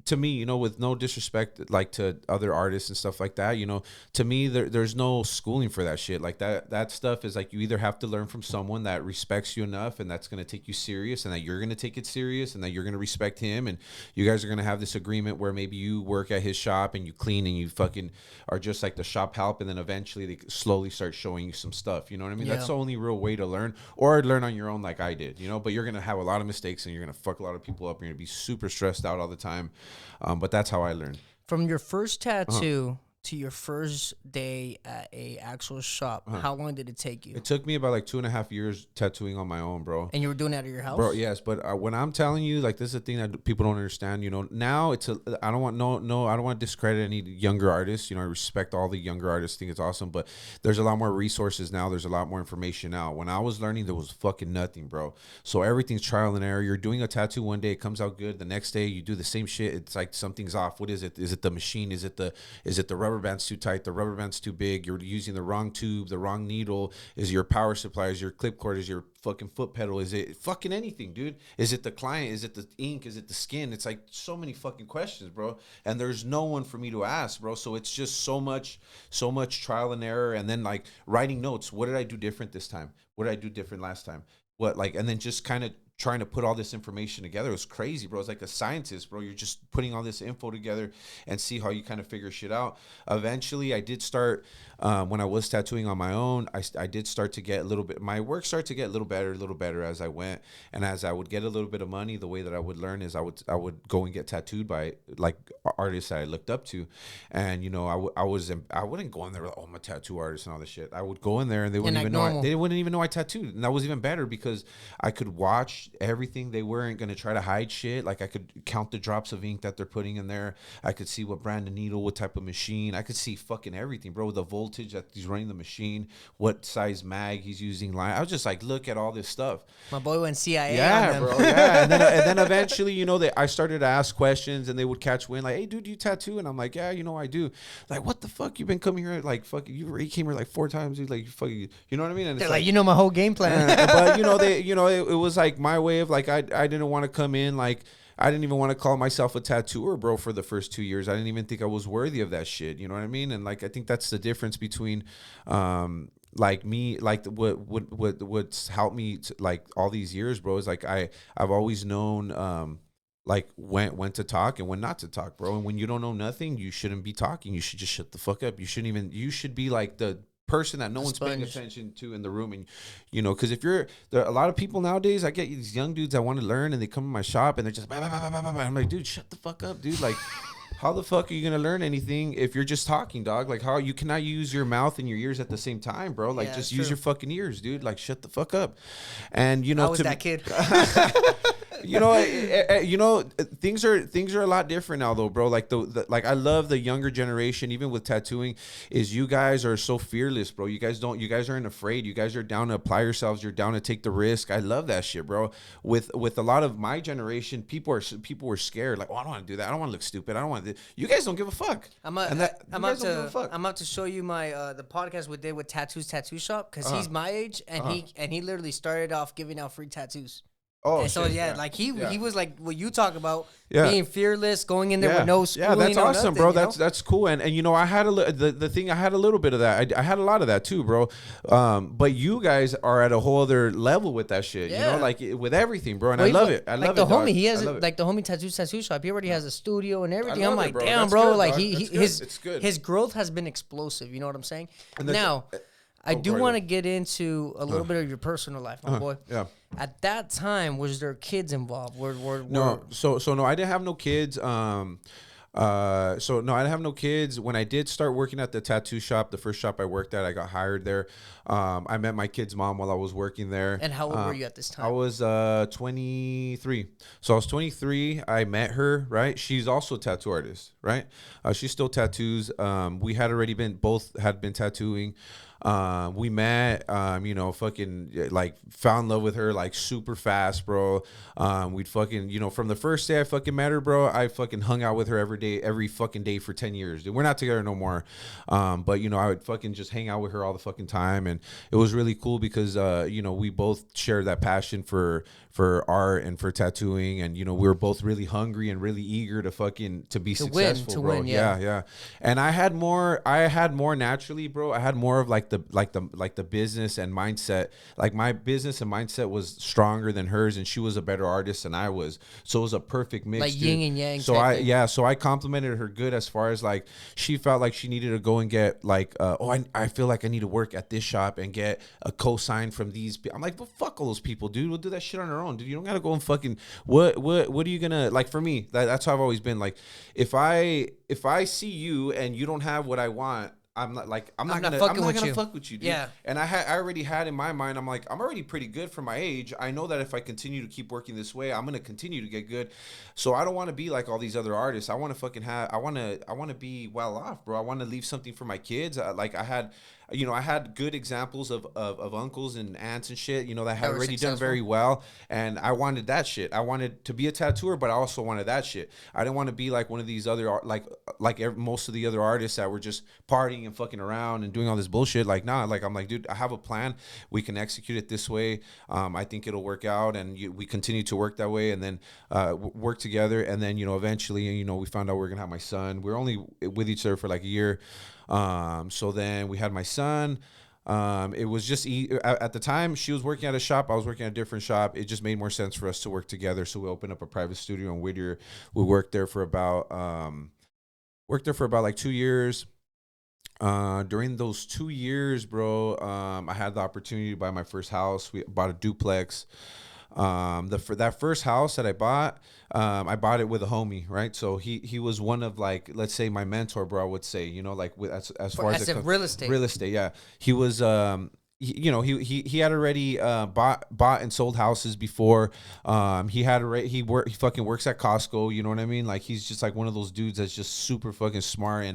to me, you know, with no disrespect, like to other artists and stuff like that. You know, to me, there's no schooling for that shit. Like that stuff is like you either have to learn from someone that respects you enough and that's going to take you serious and that you're going to take it serious and that you're going to respect him and you guys are going to have this agreement where maybe you work at his shop and you clean and you fucking are just like the shop help and then eventually they slowly start showing you some stuff. You know what I mean? Yeah. That's the only real way to learn, or learn on your own like I did, you know, but you're going to have a lot of mistakes and you're going to fuck a lot of people up. You're going to be super stressed out all the time. But that's how I learned. From your first tattoo to your first day at a actual shop, how long did it take you? It took me about like 2.5 years tattooing on my own, bro. And you were doing that at your house? Bro, yes, but when I'm telling you, like, this is a thing that people don't understand. You know, now I don't want I don't want to discredit any younger artists. You know, I respect all the younger artists. Think it's awesome, but there's a lot more resources now. There's a lot more information now. When I was learning, there was fucking nothing, bro. So everything's trial and error. You're doing a tattoo one day, it comes out good. The next day, you do the same shit. It's like something's off. What is it? Is it the machine? Is it the rubber band's too tight? The rubber band's too big. You're using the wrong tube, the wrong needle. Is your power supply? Is your clip cord? Is your fucking foot pedal? Is it fucking anything, dude? Is it the client? Is it the ink? Is it the skin? It's like so many fucking questions, bro. And there's no one for me to ask, bro. So it's just so much trial and error. And then like writing notes. What did I do different this time? What did I do different last time? And then just kind of trying to put all this information together. It was crazy, bro. It's like a scientist, bro. You're just putting all this info together and see how you kind of figure shit out. Eventually, I did start, when I was tattooing on my own, I did start to get a little bit, my work started to get a little better as I went. And as I would get a little bit of money, the way that I would learn is I would go and get tattooed by like artists that I looked up to. And, you know, I wouldn't go in there like, oh, I'm a tattoo artist and all this shit. I would go in there and they wouldn't even know I tattooed. And that was even better because I could watch everything. They weren't gonna try to hide shit. Like I could count the drops of ink that they're putting in there. I could see what brand of needle, what type of machine. I could see fucking everything, bro. The voltage that he's running the machine, what size mag he's using. Line. I was just like, look at all this stuff. My boy went CIA. Yeah, on them. bro. Yeah, and then eventually, I started to ask questions, and they would catch wind, like, "Hey, dude, do you tattoo?" And I'm like, "Yeah, I do." Like, what the fuck? You've been coming here like fucking. You already came here like 4 times. Dude. Like, fucking. You know what I mean? And They're like, my whole game plan. but it was like my way of like I didn't want to come in like. I didn't even want to call myself a tattooer, bro, for the first 2 years. I didn't even think I was worthy of that shit. You know what I mean? And like, I think that's the difference between, like me, like what's helped me to, like all these years, bro, is like I've always known, like when to talk and when not to talk, bro. And when you don't know nothing, you shouldn't be talking. You should just shut the fuck up. You should be like the person that no one's paying attention to in the room. And because if there are a lot of people nowadays, I get these young dudes that want to learn and they come in my shop and they're just bah, bah, bah, bah, bah, bah. I'm like, dude, shut the fuck up, dude. Like, how the fuck are you gonna learn anything if you're just talking, dog? Like, how you cannot use your mouth and your ears at the same time, bro? Like, just use your fucking ears, dude. Like, shut the fuck up. And I was that kid. Things are a lot different now, though, bro. Like like I love the younger generation, even with tattooing. Is you guys are so fearless, bro. You guys aren't afraid. You guys are down to apply yourselves. You're down to take the risk. I love that shit, bro. With a lot of my generation, people were scared. Like, oh, I don't want to do that. I don't want to look stupid. I don't want to. You guys don't give a fuck. I'm about to show you my the podcast we did with Tattoos Tattoo Shop because he's my age and he literally started off giving out free tattoos. Oh, and so like he was like what you talk about, being fearless, going in there with no schooling. Yeah, that's awesome, nothing, bro. That's cool. And I had I had a little bit of that. I had a lot of that too, bro. But you guys are at a whole other level with that shit. Yeah. Like with everything, bro. And I love it. I love it. Like the homie, he has like the homie tattoo shop. He already has a studio and everything. I'm like, bro. damn, That's bro. good, like dog. his growth has been explosive. You know what I'm saying? Now. I do want to get into a little bit of your personal life, my boy. Yeah. At that time, was there kids involved? No. So no, I didn't have no kids. So no, I didn't have no kids. When I did start working at the tattoo shop, the first shop I worked at, I got hired there. I met my kid's mom while I was working there. And how old were you at this time? I was 23. So I was 23. I met her, right? She's also a tattoo artist, right? She still tattoos. We had already been tattooing. We met, fucking like found in love with her like super fast, bro. We'd fucking, from the first day I fucking met her, bro, I fucking hung out with her every fucking day for 10 years. Dude. We're not together no more. But I would fucking just hang out with her all the fucking time. And it was really cool because, we both shared that passion for art and for tattooing. And, we were both really hungry and really eager to be successful, bro. Yeah. And I had more naturally, bro. I had more of like the business and mindset. Like my business and mindset was stronger than hers, and she was a better artist than I was. So it was a perfect mix, like yin and yang. So I complimented her good as far as like she felt like she needed to go and get like I feel like I need to work at this shop and get a cosign from these people. I'm like, well, fuck all those people, dude. We'll do that shit on our own, dude. You don't gotta go and fucking what are you gonna like? For me, that's how I've always been. Like if I see you and you don't have what I want, I'm not gonna fuck with you, dude. Yeah. And I already had in my mind, I'm like, I'm already pretty good for my age. I know that if I continue to keep working this way, I'm gonna continue to get good. So I don't want to be like all these other artists. I want to fucking I want to be well off, bro. I want to leave something for my kids. I had good examples of uncles and aunts and shit, that had already done very well. And I wanted that shit. I wanted to be a tattooer, but I also wanted that shit. I didn't want to be like one of these other, most of the other artists that were just partying and fucking around and doing all this bullshit. Like, nah, like, I'm like, dude, I have a plan. We can execute it this way. I think it'll work out. And we continue to work that way and then work together. And then, eventually, we found out we were going to have my son. We were only with each other for like a year. So then we had my son. It was just at the time she was working at a shop, I was working at a different shop. It just made more sense for us to work together. So we opened up a private studio in Whittier. We worked there for about like 2 years. During those 2 years, bro, I had the opportunity to buy my first house. We bought a duplex. For that first house that I bought it with a homie, right? So he was one of, like, let's say my mentor, bro. I would say, like as far as real estate. Yeah, he was he had already bought and sold houses before. He fucking works at Costco. You know what I mean? Like he's just like one of those dudes that's just super fucking smart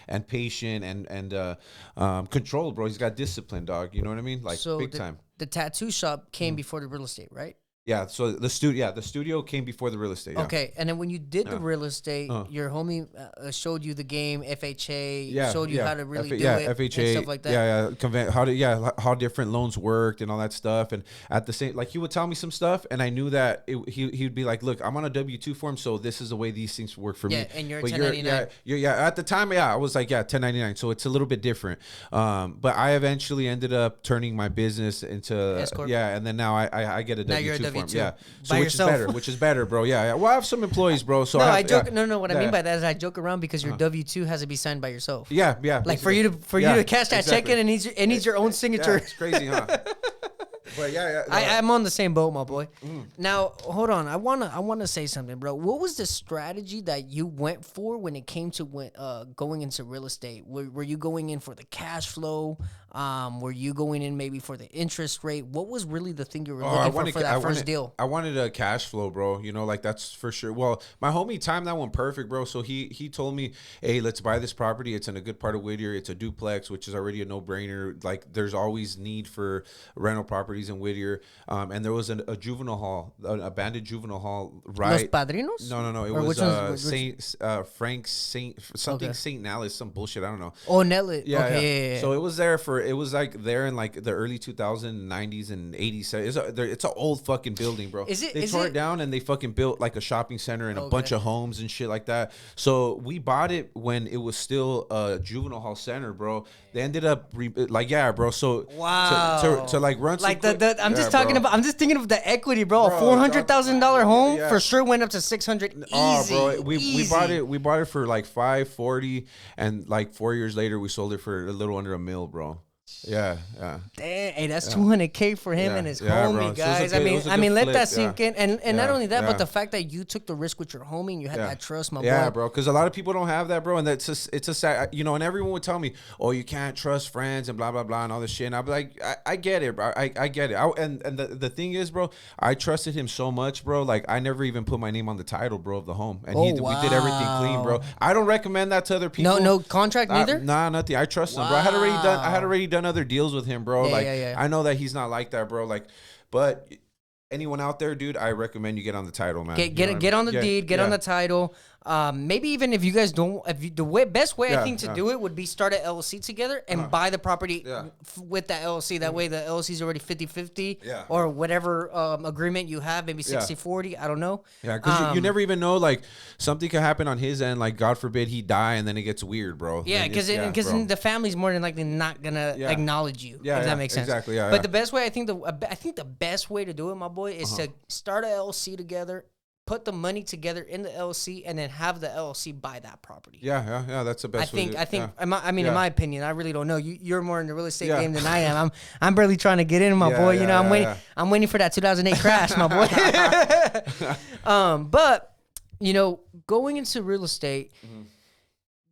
and patient and controlled, bro. He's got discipline, dog. You know what I mean? Like So big time. the tattoo shop came before the real estate, right? Yeah. So the studio came before the real estate. Yeah. Okay, and then when you did the real estate, Uh. your homie showed you the game FHA, Yeah, showed you yeah. how to really do yeah, it FHA, and stuff like that. how different loans worked and all that stuff. And at the same, like he would tell me some stuff, and I knew that he'd be like, "Look, I'm on a W-2 form, so this is the way these things work for me." Yeah, and you're But 1099. At the time, I was like, 1099, so it's a little bit different. But I eventually ended up turning my business into S-corp. and then now I get a Now you're a W-2 form. W-2. Yeah, so By which yourself. is better. Which is better, bro. Yeah. Well, I have some employees, bro. So No, I I have, joke. yeah. No. What I Yeah, mean yeah. by that is I joke around because your W-2 has to be signed by yourself. Yeah. Like for you to cash that check in, it needs your own signature. Yeah, it's crazy, huh? But no. I'm on the same boat, my boy. Now, hold on. I wanna say something, bro. What was the strategy that you went for when it came to going into real estate? Were you going in for the cash flow? Were you going in maybe for the interest rate? What was really the thing you were looking for that first deal? I wanted a cash flow, bro. You know, like that's for sure. Well, my homie timed that one perfect, bro. So he told me, hey, let's buy this property. It's in a good part of Whittier. It's a duplex, which is already a no-brainer. Like there's always need for rental properties in Whittier. And there was a juvenile hall, an abandoned juvenile hall, right? Los Padrinos? No. It Or was Frank Okay. St. Nallis, some bullshit. I don't know. Oh, Nelly. Yeah, Okay, yeah. So it was like there in like the early 2090s and 80s. It's an old fucking building, bro. They tore it down and they fucking built like a shopping center and a bunch of homes and shit like that. So we bought it when it was still a juvenile hall center, bro. They ended up bro. So wow, to like run like some quick, I'm just talking about. I'm just thinking of the equity, bro. A $400,000 home for sure went up to 600 easy. Oh, bro, we easy. we bought it for like 540, and like 4 years later we sold it for a little under $1 million, bro. Yeah. Damn, hey, that's $200K for him and his homie, bro. So guys. it was a good let flip, that sink in, and not only that, yeah. but the fact that you took the risk with your homie and you had that trust, my boy. Yeah, bro. Because a lot of people don't have that, bro, and it's a sad, and everyone would tell me, oh, you can't trust friends and blah blah blah and all this shit. And I'd be like, I get it, bro. I get it. And the thing is, bro, I trusted him so much, bro. Like I never even put my name on the title, bro, of the home, and we did everything clean, bro. I don't recommend that to other people. No contract neither. Nah, nothing. I trust him, bro. I had already done other deals with him, bro. I know that he's not like that, bro. Like, but anyone out there, dude, I recommend you get on the title, man. Get on the deed, get on the title. Maybe even if you guys don't, best way I think to do it would be start an LLC together and buy the property with that LLC. That way the LLC is already 50-50 or whatever agreement you have, maybe 60-40. I don't know. Yeah, because you never even know, like something could happen on his end, like God forbid he die and then it gets weird, bro. Yeah, because the family's more than likely not gonna acknowledge you. If that makes sense. Exactly. Yeah. But the best way I think the best way to do it, my boy, is to start an LLC together. Put the money together in the LLC and then have the LLC buy that property. Yeah. That's the best. I think. In my opinion, I really don't know. You're more in the real estate game than I am. I'm barely trying to get in, my boy. I'm waiting for that 2008 crash, my boy. But going into real estate,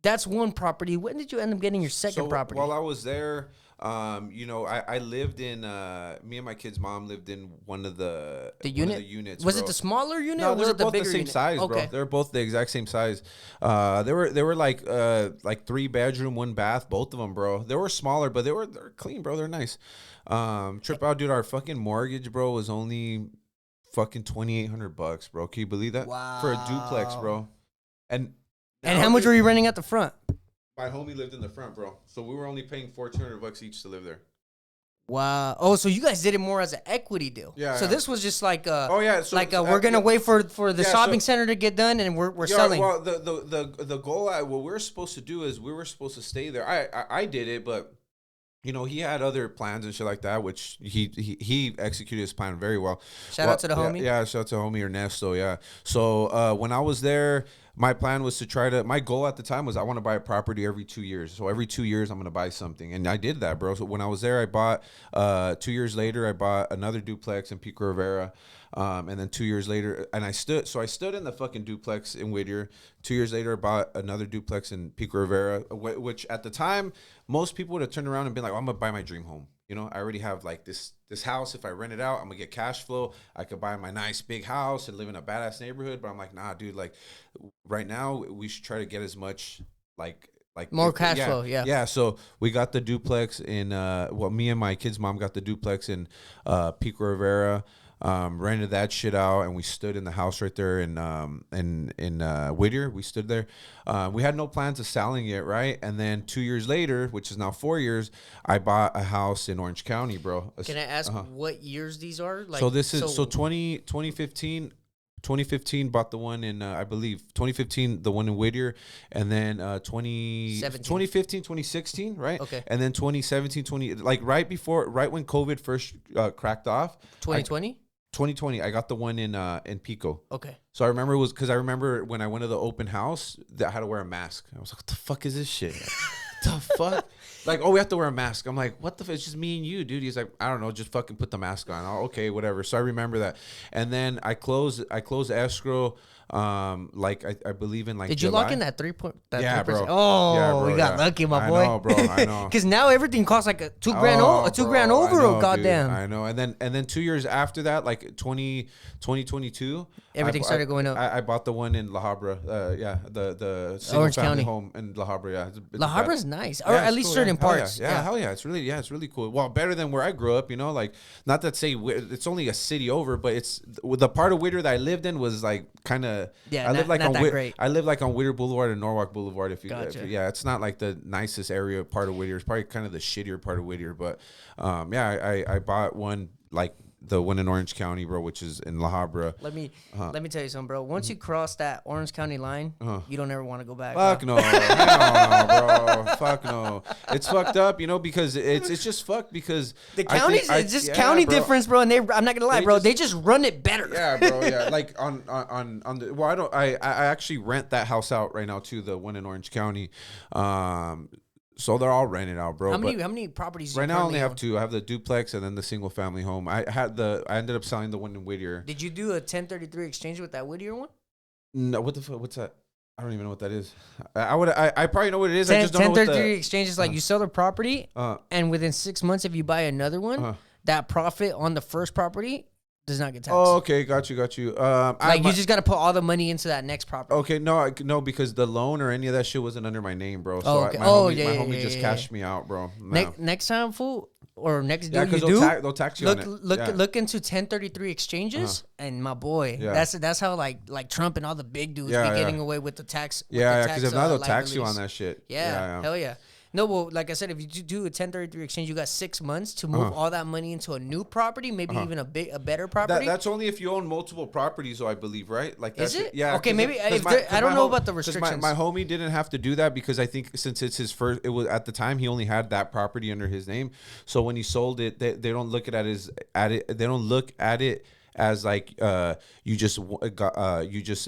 that's one property. When did you end up getting your second property? While I was there, I lived in. Me and my kid's mom lived in one of the units. Was it the smaller unit? No, or they was were it the both bigger the same unit? size, bro. They were both the exact same size. They were like 3-bedroom, 1 bath, both of them, bro. They were smaller, but they're clean, bro. They're nice. Trip out, dude. Our fucking mortgage, bro, was only fucking $2,800, bro. Can you believe that? Wow. For a duplex, bro. And how much were you renting at the front? My homie lived in the front, bro. So we were only paying $1,400 each to live there. Wow. Oh, so you guys did it more as an equity deal. Yeah. So this was just like we're gonna wait for the shopping center to get done and we're selling. Well, the goal, what we're supposed to do is we were supposed to stay there. I did it, but he had other plans and shit like that, which he executed his plan very well. Shout out to the homie. Yeah, shout out to homie Ernesto. Yeah. So when I was there, my plan was my goal at the time was I want to buy a property every 2 years. So every 2 years, I'm going to buy something. And I did that, bro. So when I was there, I bought, 2 years later, I bought another duplex in Pico Rivera. And then 2 years later, and I stood in the fucking duplex in Whittier. 2 years later, I bought another duplex in Pico Rivera, which at the time, most people would have turned around and been like, oh, I'm going to buy my dream home. You know, I already have like this house. If I rent it out, I'm gonna get cash flow. I could buy my nice big house and live in a badass neighborhood. But I'm like, nah, dude. Like, right now we should try to get as much like More cash flow. Yeah. yeah. So we got the duplex in me and my kid's mom got the duplex in Pico Rivera. Rented that shit out, and we stood in the house right there in Whittier. We stood there. We had no plans of selling it, right? And then 2 years later, which is now 4 years, I bought a house in Orange County, bro. Can I ask what years these are? Like, so this is 2015. 2015 bought the one in I believe 2015 the one in Whittier, and then 2015 2016, right? Okay. And then 2017 like right when COVID first cracked off, 2020 I got the one in Pico. Okay. So I remember I remember when I went to the open house that I had to wear a mask. I was like, what the fuck is this shit? The fuck? Like, oh, we have to wear a mask. I'm like, what the fuck? It's just me and you, dude. He's like, I don't know, just fucking put the mask on. Oh, okay, whatever. So I remember that. And then I closed escrow. Like I believe in like. Did you lock in that 3 point? Yeah, 3%? bro. Oh, yeah, bro, we got lucky, my boy. I know, bro. I know. Because now everything costs like a $2,000 $2,000 over. Know, Goddamn. Dude, I know. And then 2 years after that, like 2022, everything started going up. I bought the one in La Habra. Yeah, the single Orange family County home in La Habra. Yeah, La Habra's nice, or at least cool, certain parts. Yeah, hell yeah, it's really cool. Well, better than where I grew up. You know, like not that say it's only a city over, but it's the part of Whittier that I lived in was like kind of. Yeah, I lived like not on that great. I live like on Whittier Boulevard and Norwalk Boulevard. Gotcha. Yeah, it's not like the nicest area part of Whittier. It's probably kind of the shittier part of Whittier. But yeah, I bought one like the one in Orange County, bro, which is in La Habra. Let me tell you something, bro. Once you cross that Orange County line, you don't ever want to go back. Fuck no, hell no, bro. Fuck no. It's fucked up, you know, because it's just fucked because the counties, it's just county bro. difference, bro. And I'm not gonna lie, bro. They just run it better. Yeah, bro. Yeah, like on the. Well, I actually rent that house out right now too, the one in Orange County. So they're all rented out, bro. How many properties? Right now, I only have two. I have the duplex and then the single family home. I ended up selling the one in Whittier. Did you do a 1033 exchange with that Whittier one? No, what the fuck? What's that? I don't even know what that is. I probably know what it is. I just don't know what 1033 exchange is like you sell the property, and within 6 months, if you buy another one, that profit on the first property does not get taxed. Oh, okay, got you. You just got to put all the money into that next property. Okay, no, because the loan or any of that shit wasn't under my name, bro. So okay. my homie just cashed me out, bro. No. Next time, fool, or next deal because they'll tax you on it. Look into 1033 exchanges, and my boy, that's how like Trump and all the big dudes be getting away with the tax. Yeah, because if not, they'll tax you on that shit. Yeah, hell yeah. No, well, like I said, if you do a 1033 exchange, you got 6 months to move all that money into a new property, maybe even a better property. That's only if you own multiple properties, though, I believe, right? Like, that's is it? Yeah. Okay, maybe I don't know about the restrictions. My homie didn't have to do that because I think since it's his first, it was at the time he only had that property under his name. So when he sold it, they don't look at it as like you just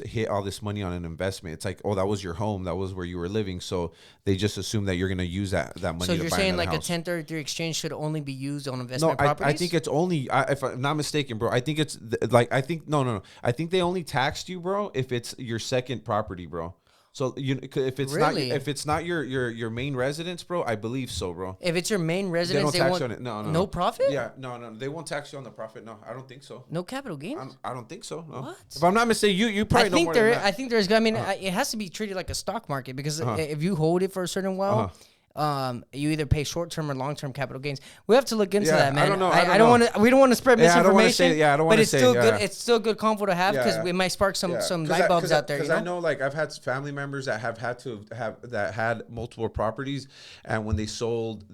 hit all this money on an investment. It's like, oh, that was your home, that was where you were living, so they just assume that you're gonna use that money. So you're saying like house. A 1033 exchange should only be used on investment properties? I think it's only if I'm not mistaken, bro. I think it's I think they only taxed you, bro, if it's your second property, bro. So if it's not your main residence, bro, I believe so, bro. If it's your main residence, they don't tax you on it. No profit. Yeah, no, they won't tax you on the profit. No, I don't think so. No capital gains. I don't think so. No. What? If I'm not mistaken, you probably know more than that. I think there's. I mean, it has to be treated like a stock market because if you hold it for a certain while. You either pay short term or long term capital gains. We have to look into that, man. I don't want to. We don't want to spread misinformation. I don't want to say. But it's still good. It's still good convo to have because it might spark some light bulbs out there. Because I know, like, I've had family members that have had to that had multiple properties, and when they sold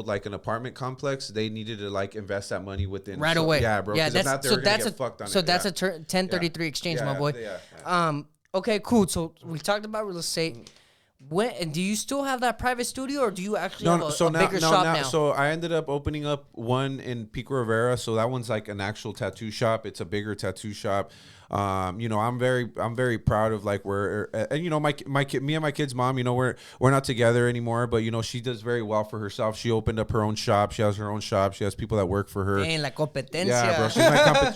like an apartment complex, they needed to like invest that money within right away. Yeah, bro. Yeah, that's a 1033 exchange, my boy. Okay, cool. So we talked about real estate. And do you still have that private studio, or do you actually have a bigger shop now? So I ended up opening up one in Pico Rivera. So that one's like an actual tattoo shop. It's a bigger tattoo shop. I'm very proud of like where, and me and my kid's mom, we're not together anymore, but she does very well for herself. She opened up her own shop. She has her own shop. She has people that work for her. La competencia. Yeah, bro.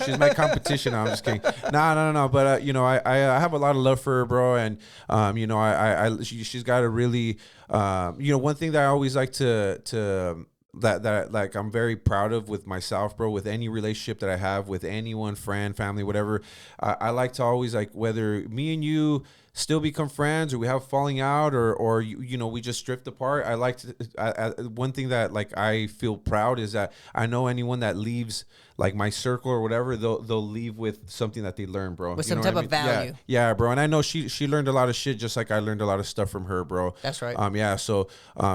She's my competition. No, I'm just kidding. No. But I have a lot of love for her, bro. And she's got a really, one thing that I always like to that like I'm very proud of with myself, bro, with any relationship that I have with anyone, friend, family, whatever. I like to always, like, whether me and you still become friends or we have falling out, or you know, we just drift apart. I like to one thing that, like, I feel proud is that I know anyone that leaves like my circle or whatever, they'll leave with something that they learn, bro. With You some know type what I of mean? value. Yeah, bro. And I know she learned a lot of shit just like I learned a lot of stuff from her, bro. That's right. Yeah. So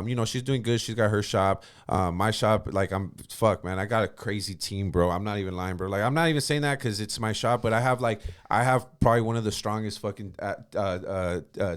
you know, she's doing good. She's got her shop. My shop, like, fuck, man. I got a crazy team, bro. I'm not even lying, bro. Like, I'm not even saying that because it's my shop, but I have probably one of the strongest fucking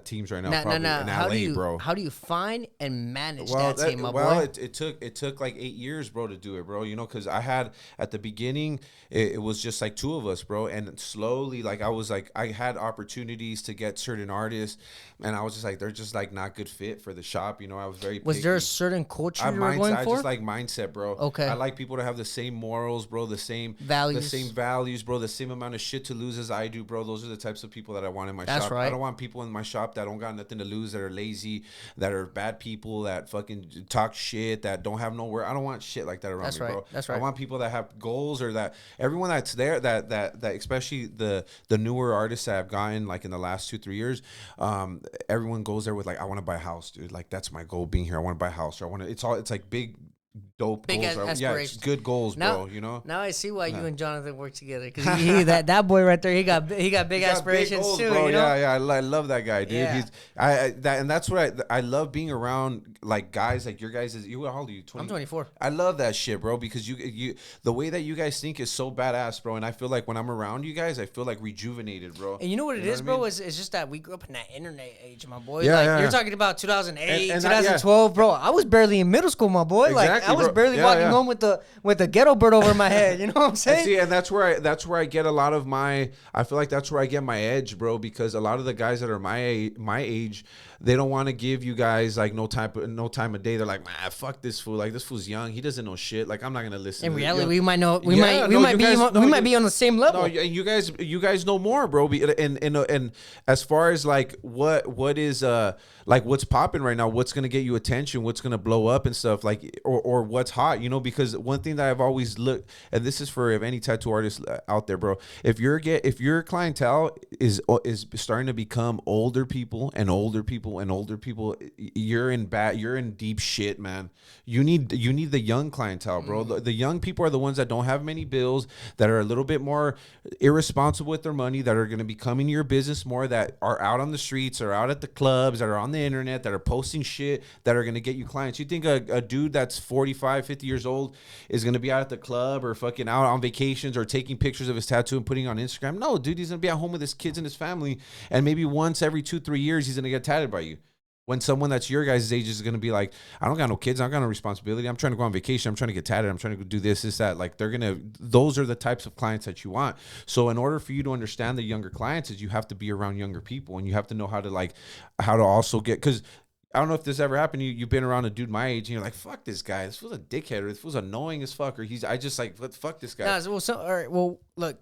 teams right now, probably in LA, bro. How do you find and manage that team, my boy? It took like 8 years, bro, to do it, bro. You know, because I had at the beginning, it was just like two of us, bro, and slowly, like, I had opportunities to get certain artists, and I was just like, they're just like not good fit for the shop. You know, I was very Was picky. there a certain culture you were going for? I just like mindset, bro. Okay. I like people to have the same morals, bro, the same values, bro, the same amount of shit to lose as I do, bro. Those are the types of people that I want in my shop. That's right. I don't want people in my shop that don't got nothing to lose, that are lazy, that are bad people, that fucking talk shit, that don't have nowhere. I don't want shit like that around me, bro. That's right. I want people that have goals, or that everyone that's there, that especially the newer artists that I've gotten, like, in the last 2-3 years, everyone goes there with, like, I want to buy a house, dude. Like, that's my goal being here. I want to buy a house, or it's like big, dope big goals. Aspirations. It's good goals, bro. You know. Now I see why you and Jonathan work together, because that boy right there, he got big aspirations, big goals, too. Bro. You know? Yeah. I love that guy, dude. Yeah. And that's what I love being around, like, guys like your guys. How old are you? 20? I'm 24. I love that shit, bro, because you the way that you guys think is so badass, bro. And I feel like when I'm around you guys, I feel like rejuvenated, bro. And you know what it is, bro? It's just that we grew up in that internet age, my boy. Yeah, like, you're talking about 2008, 2012, bro. I was barely in middle school, my boy. Exactly, like, I was bro. barely walking home with the ghetto bird over my head. You know what I'm saying? And that's where I get a lot of my. I feel like that's where I get my edge, bro. Because a lot of the guys that are my age, they don't want to give you guys, like, no time of day. They're like, man, fuck this fool. Like, this fool's young. He doesn't know shit. Like, I'm not gonna listen. In to reality, it. we might know. We might be on the same level. No, you guys know more, bro. And as far as, like, what is like, what's popping right now, what's gonna get you attention, what's gonna blow up and stuff, like, or what's hot, you know? Because one thing that I've always looked, and this is for any tattoo artist out there, bro. If your clientele is starting to become older people, you're in deep shit, man. You need the young clientele, bro. The young people are the ones that don't have many bills, that are a little bit more irresponsible with their money, that are going to be coming to your business more, that are out on the streets, or out at the clubs, that are on the internet, that are posting shit, that are going to get you clients. You think a dude that's 45, 50 years old is going to be out at the club, or fucking out on vacations, or taking pictures of his tattoo and putting it on Instagram? No, dude, he's going to be at home with his kids and his family, and maybe once every 2-3 years he's going to get tatted by you. When someone that's your guys' age is going to be like, I don't got no kids, I don't got no responsibility, I'm trying to go on vacation, I'm trying to get tatted, I'm trying to do this, that. Like, those are the types of clients that you want. So in order for you to understand the younger clients, is you have to be around younger people, and you have to know how to also get, because I don't know if this ever happened. You've been around a dude my age, and you're like, fuck this guy. This was a dickhead, or this was annoying as fuck, or fuck this guy. All right, well, look,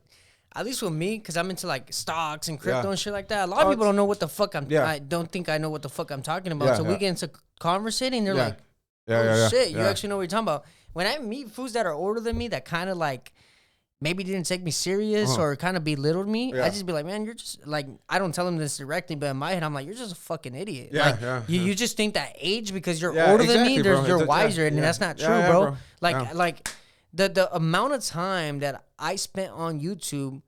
at least with me, because I'm into, like, stocks and crypto and shit like that. A lot of people don't know what the fuck I don't think I know what the fuck I'm talking about. So we get into conversating, they're like, shit, you actually know what you're talking about. When I meet fools that are older than me, that kind of, like, maybe didn't take me serious or kind of belittled me, I just be like, man, you're just, like, I don't tell them this directly, but in my head, I'm like, you're just a fucking idiot. You just think that age, because you're older than me, you're wiser, and that's not true, bro. Like, the amount of time that I spent on YouTube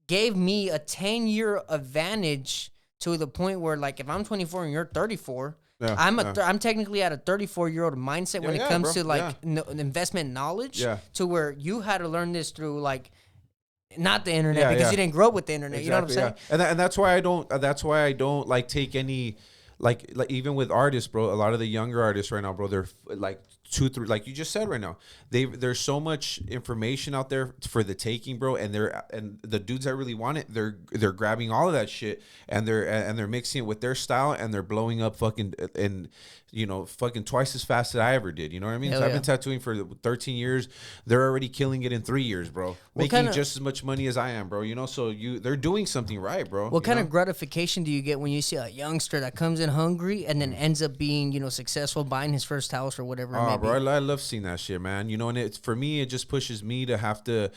gave me a 10-year advantage, to the point where, like, if I'm 24 and you're 34, I'm technically at a 34-year-old mindset when it comes to, like, investment knowledge, to where you had to learn this through, like, not the internet, because you didn't grow up with the internet. Exactly, you know what I'm saying? And that's why I don't like take any, like even with artists, bro. A lot of the younger artists right now, bro, they're like 2-3, like you just said right now, there's so much information out there for the taking, bro, and the dudes that really want it, they're grabbing all of that shit, and they're mixing it with their style, and they're blowing up fucking, and fucking twice as fast as I ever did. You know what I mean? So I've been tattooing for 13 years. They're already killing it in 3 years, bro. Making just as much money as I am, bro. So they're doing something right, bro. What kind of gratification do you get when you see a youngster that comes in hungry and then ends up being, successful, buying his first house or whatever it may bro. I love seeing that shit, man. You know, and it's for me, it just pushes me to have to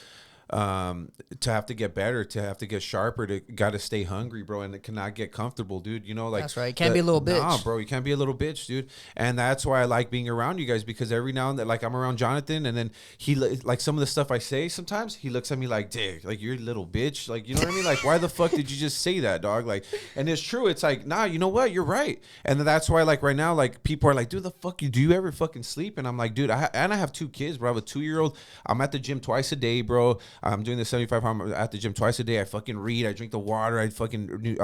get better, to have to get sharper, to got to stay hungry, bro, and it cannot get comfortable, dude. You know, like that's right. You can't be a little bitch. Nah, bro, you can't be a little bitch, dude. And that's why I like being around you guys, because every now and then, like, I'm around Jonathan, and then he like some of the stuff I say, sometimes he looks at me like, "Dick, like you're a little bitch," like, you know what I mean? Like, why the fuck did you just say that, dog? Like, and it's true. It's like, nah, you know what? You're right. And that's why, like, right now, like, people are like, "Dude, do you ever fucking sleep?" And I'm like, dude, I have 2 kids, bro. I have a 2-year-old. I'm at the gym twice a day, bro. I'm doing the 75. I'm at the gym twice a day. I fucking read. I drink the water. I fucking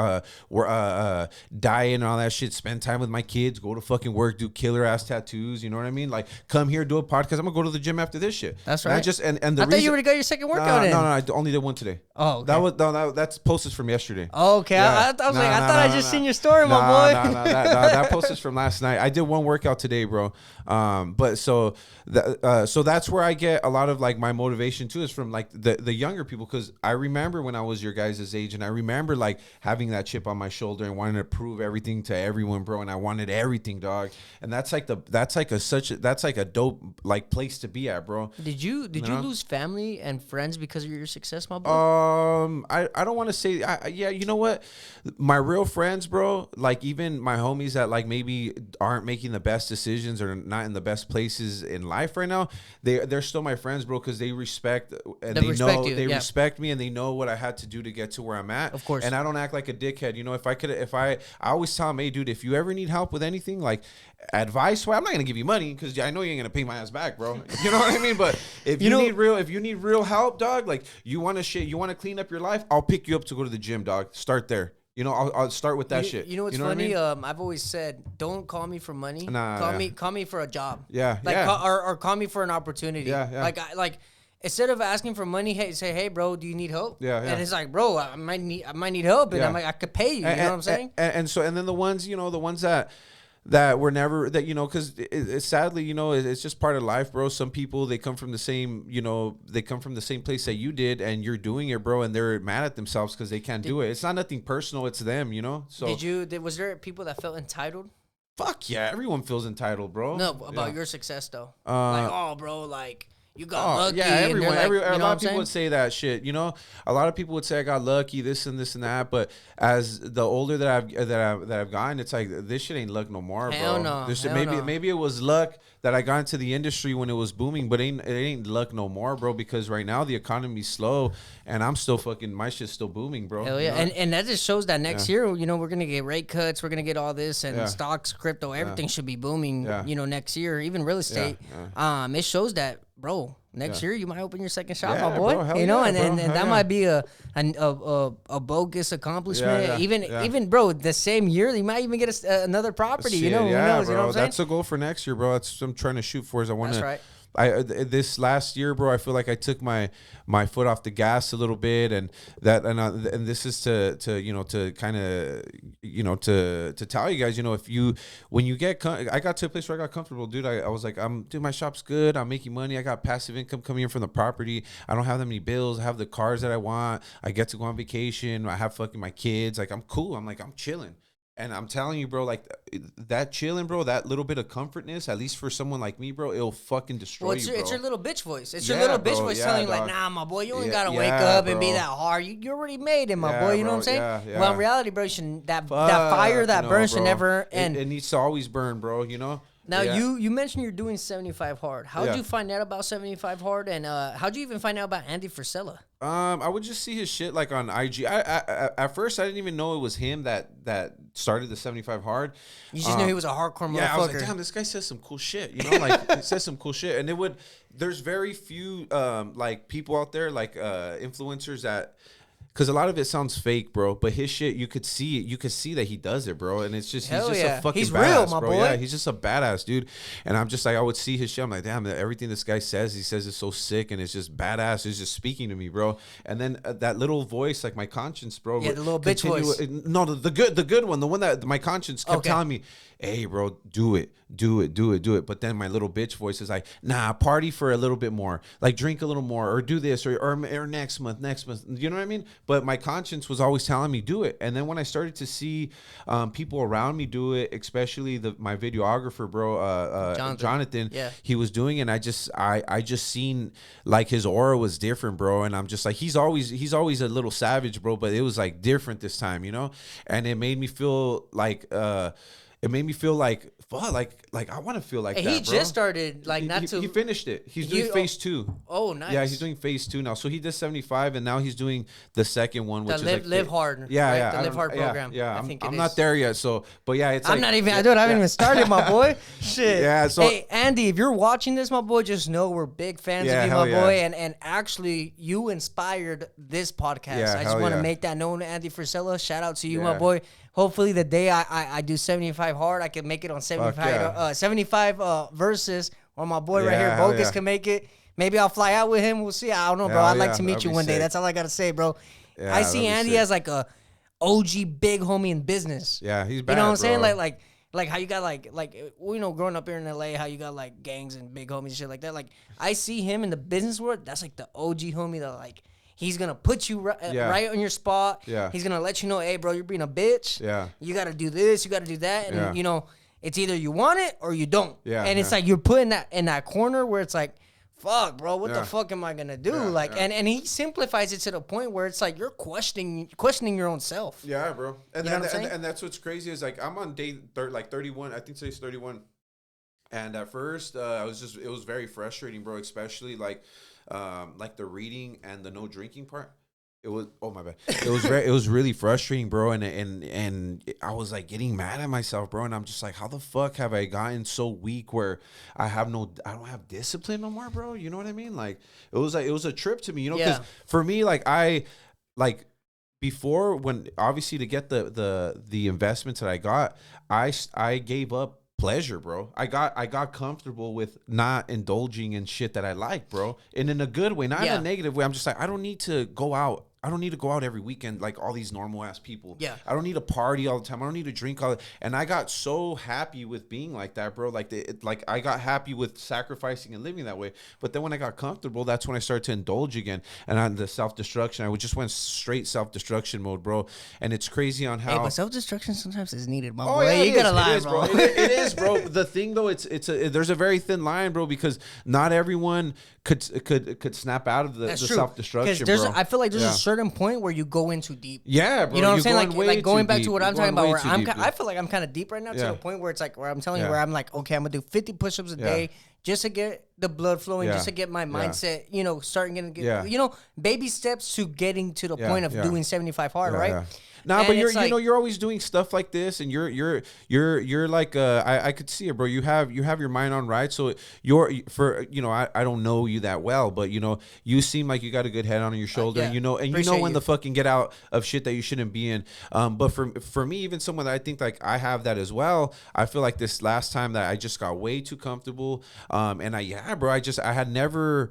diet and all that shit. Spend time with my kids. Go to fucking work. Do killer ass tattoos. You know what I mean? Like, come here, do a podcast. I'm gonna go to the gym after this shit. That's right. And the I thought you already got your second workout in. No, I only did one today. Oh, okay. That's posted from yesterday. Oh, okay. Yeah. I was like, I thought I just seen your story, my boy. That post is from last night. I did one workout today, bro. But so that's where I get a lot of like my motivation too, is from like the younger people, because I remember when I was your guys' age, and I remember like having that chip on my shoulder and wanting to prove everything to everyone, bro. And I wanted everything, dog. And that's like a dope like place to be at, bro. Did you lose family and friends because of your success, my boy? I don't want to say. Yeah, you know what? My real friends, bro, like even my homies that like maybe aren't making the best decisions or not in the best places in life right now, they're still my friends, bro, because they respect and they respect me, and they know what I had to do to get to where I'm at. Of course. And I don't act like a dickhead. You know, I always tell them, hey, dude, if you ever need help with anything, like advice, well, I'm not gonna give you money because I know you ain't gonna pay my ass back, bro. You know what I mean? But if you need real help, dog, like you want to clean up your life, I'll pick you up to go to the gym, dog. Start there. You know, I'll start with that shit. You know what's funny? What I mean? I've always said, don't call me for money. Call me for a job. Yeah, like, yeah. Or call me for an opportunity. Yeah, yeah. Like instead of asking for money, hey, bro, do you need help? Yeah, yeah. And it's like, bro, I might need help, and yeah. I'm like, I could pay you. You know what I'm saying? And then the ones that were never, that, you know, because it's sadly, you know, it's just part of life, bro. Some people, they come from the same place that you did, and you're doing it, bro, and they're mad at themselves because they can't do it. It's not nothing personal, it's them, you know. So was there people that felt entitled? Fuck yeah, everyone feels entitled, bro. No, about your success though. Like, oh, bro, like, you got lucky. Yeah, everyone. Like, a lot of people would say that shit. You know, a lot of people would say I got lucky, this and this and that. But as the older that I've gotten, it's like this shit ain't luck no more, Hell bro. No. Maybe it was luck that I got into the industry when it was booming, but it ain't luck no more, bro. Because right now the economy's slow, and I'm still my shit's still booming, bro. Hell yeah, you know? and that just shows that next year, you know, we're gonna get rate cuts, we're gonna get all this, and stocks, crypto, everything should be booming. You know, next year, even real estate. It shows that, bro. Next year, you might open your second shop, my boy. Bro, you know, yeah, and that might be a bogus accomplishment. Even bro, the same year, you might even get another property. Shit, you know, who knows? Bro, you know what I'm saying? That's a goal for next year, bro. That's what I'm trying to shoot for. That's right. This last year, bro, I feel like I took my foot off the gas a little bit, and this is to you know, to kind of, you know, to tell you guys, you know, when you get I got to a place where I got comfortable, dude. I was like, dude, my shop's good, I'm making money, I got passive income coming in from the property, I don't have that many bills, I have the cars that I want, I get to go on vacation, I have fucking my kids, like, I'm cool, I'm chilling. And I'm telling you, bro, like that chilling, bro, that little bit of comfortness, at least for someone like me, bro, it'll fucking destroy you, bro. It's your little bitch voice. It's your little bitch voice telling you, like, nah, my boy, you ain't got to wake up and be that hard. You already made it, my boy. You know what I'm saying? Yeah. Well, in reality, bro, that fire that burns should never end. It needs to always burn, bro, you know? Now, you mentioned you're doing 75 Hard. How'd you find out about 75 Hard? And how'd you even find out about Andy Frisella? I would just see his shit like on IG. I at first I didn't even know it was him that started the 75 Hard. You just knew he was a hardcore motherfucker. Yeah, I was like, damn, this guy says some cool shit. You know, like he says some cool shit. And there's very few like people out there, like influencers that. Because a lot of it sounds fake, bro. But his shit, you could see it. You could see that he does it, bro. And it's just, he's just a fucking badass, real, my bro. boy. Yeah, he's just a badass, dude. And I'm just like, I would see his shit. I'm like, damn, everything this guy says, he says is so sick. And it's just badass. It's just speaking to me, bro. And then that little voice, like my conscience, bro. Yeah, the little bitch voice. No, the good one. The one that my conscience kept telling me, hey, bro, do it. But then my little bitch voice is like, nah, party for a little bit more. Like, drink a little more, or do this, or next month. You know what I mean? but my conscience was always telling me do it. And then when I started to see people around me do it, especially my videographer, bro, Jonathan, he was doing it. And I just seen like his aura was different, bro. And I'm just like, he's always a little savage, bro, but it was like different this time, you know? And it made me feel like, fuck, like I want to feel like that, he bro. just started, like, he finished it. He's doing phase 2. Oh, nice. Yeah, he's doing phase 2 now. So he did 75, and now he's doing the second one, which is Live Hard. Yeah, right? yeah. The Live Hard program. Yeah, I think I'm not there yet. So, but yeah, it's. I'm not even. I haven't even started, my boy. Shit. Yeah. So, hey, Andy, if you're watching this, my boy, just know we're big fans of you, my boy, and actually, you inspired this podcast. Yeah, I just want to make that known, Andy Frisella. Shout out to you, my Yeah. boy. Hopefully, the day I do 75 hard, I can make it on 75 verses, or my boy right here, Bogus, can make it. Maybe I'll fly out with him. We'll see. I don't know, bro. I'd like to meet you one day. That's all I got to say, bro. Yeah, I see Andy as like a OG big homie in business. Yeah, he's bad, you know what I'm saying? bro. Like how you got like you know, growing up here in LA, how you got like gangs and big homies and shit like that. Like I see him in the business world. That's like the OG homie that like he's gonna put you right on your spot. Yeah. He's gonna let you know, hey, bro, you're being a bitch. Yeah. You gotta do this. You gotta do that. And you know, it's either you want it or you don't. Yeah. And it's like you're put in that corner where it's like, fuck, bro, what the fuck am I gonna do? And he simplifies it to the point where it's like you're questioning your own self. Yeah, bro. And you know what I'm saying? And that's what's crazy is like I'm on day 31. I think today's 31. And at first, it was very frustrating, bro. Especially like the reading and the no drinking part. It was, oh my bad. It was really frustrating, bro. And I was like getting mad at myself, bro. And I'm just like, how the fuck have I gotten so weak where I don't have discipline no more, bro? You know what I mean? Like it was a trip to me, you know, because for me, before, when obviously to get the investments that I got, I gave up pleasure, bro. I got comfortable with not indulging in shit that I like, bro. And in a good way, not in a negative way. I'm just like, I don't need to go out. I don't need to go out every weekend like all these normal ass people. Yeah. I don't need to party all the time. I don't need to drink all the, and I got so happy with being like that, bro. Like I got happy with sacrificing and living that way. But then when I got comfortable, that's when I started to indulge again. And on the self-destruction, I just went straight self-destruction mode, bro. And it's crazy on how. Hey, but self-destruction sometimes is needed, my boy. Yeah, you gotta lie, bro. It is, bro. The thing though, there's a very thin line, bro, because not everyone could snap out of the self-destruction, bro. I feel like there's a certain point where you go in too deep. Yeah, bro. You know what I'm saying? Like going back to what I'm talking about, where I I feel like I'm kind of deep right now to the point where it's like, where I'm telling you, where I'm like, okay, I'm gonna do 50 push-ups a day just to get the blood flowing, just to get my mindset, you know, starting to get, you know, baby steps to getting to the point of doing 75 hard, right? Yeah. Nah, but you're always doing stuff like this, and you're like I could see it, bro. You have your mind on right, so I don't know you that well, but you know you seem like you got a good head on your shoulder, and you know when the fucking get out of shit that you shouldn't be in. But for me, even someone that I think like I have that as well, I feel like this last time that I just got way too comfortable, and I had never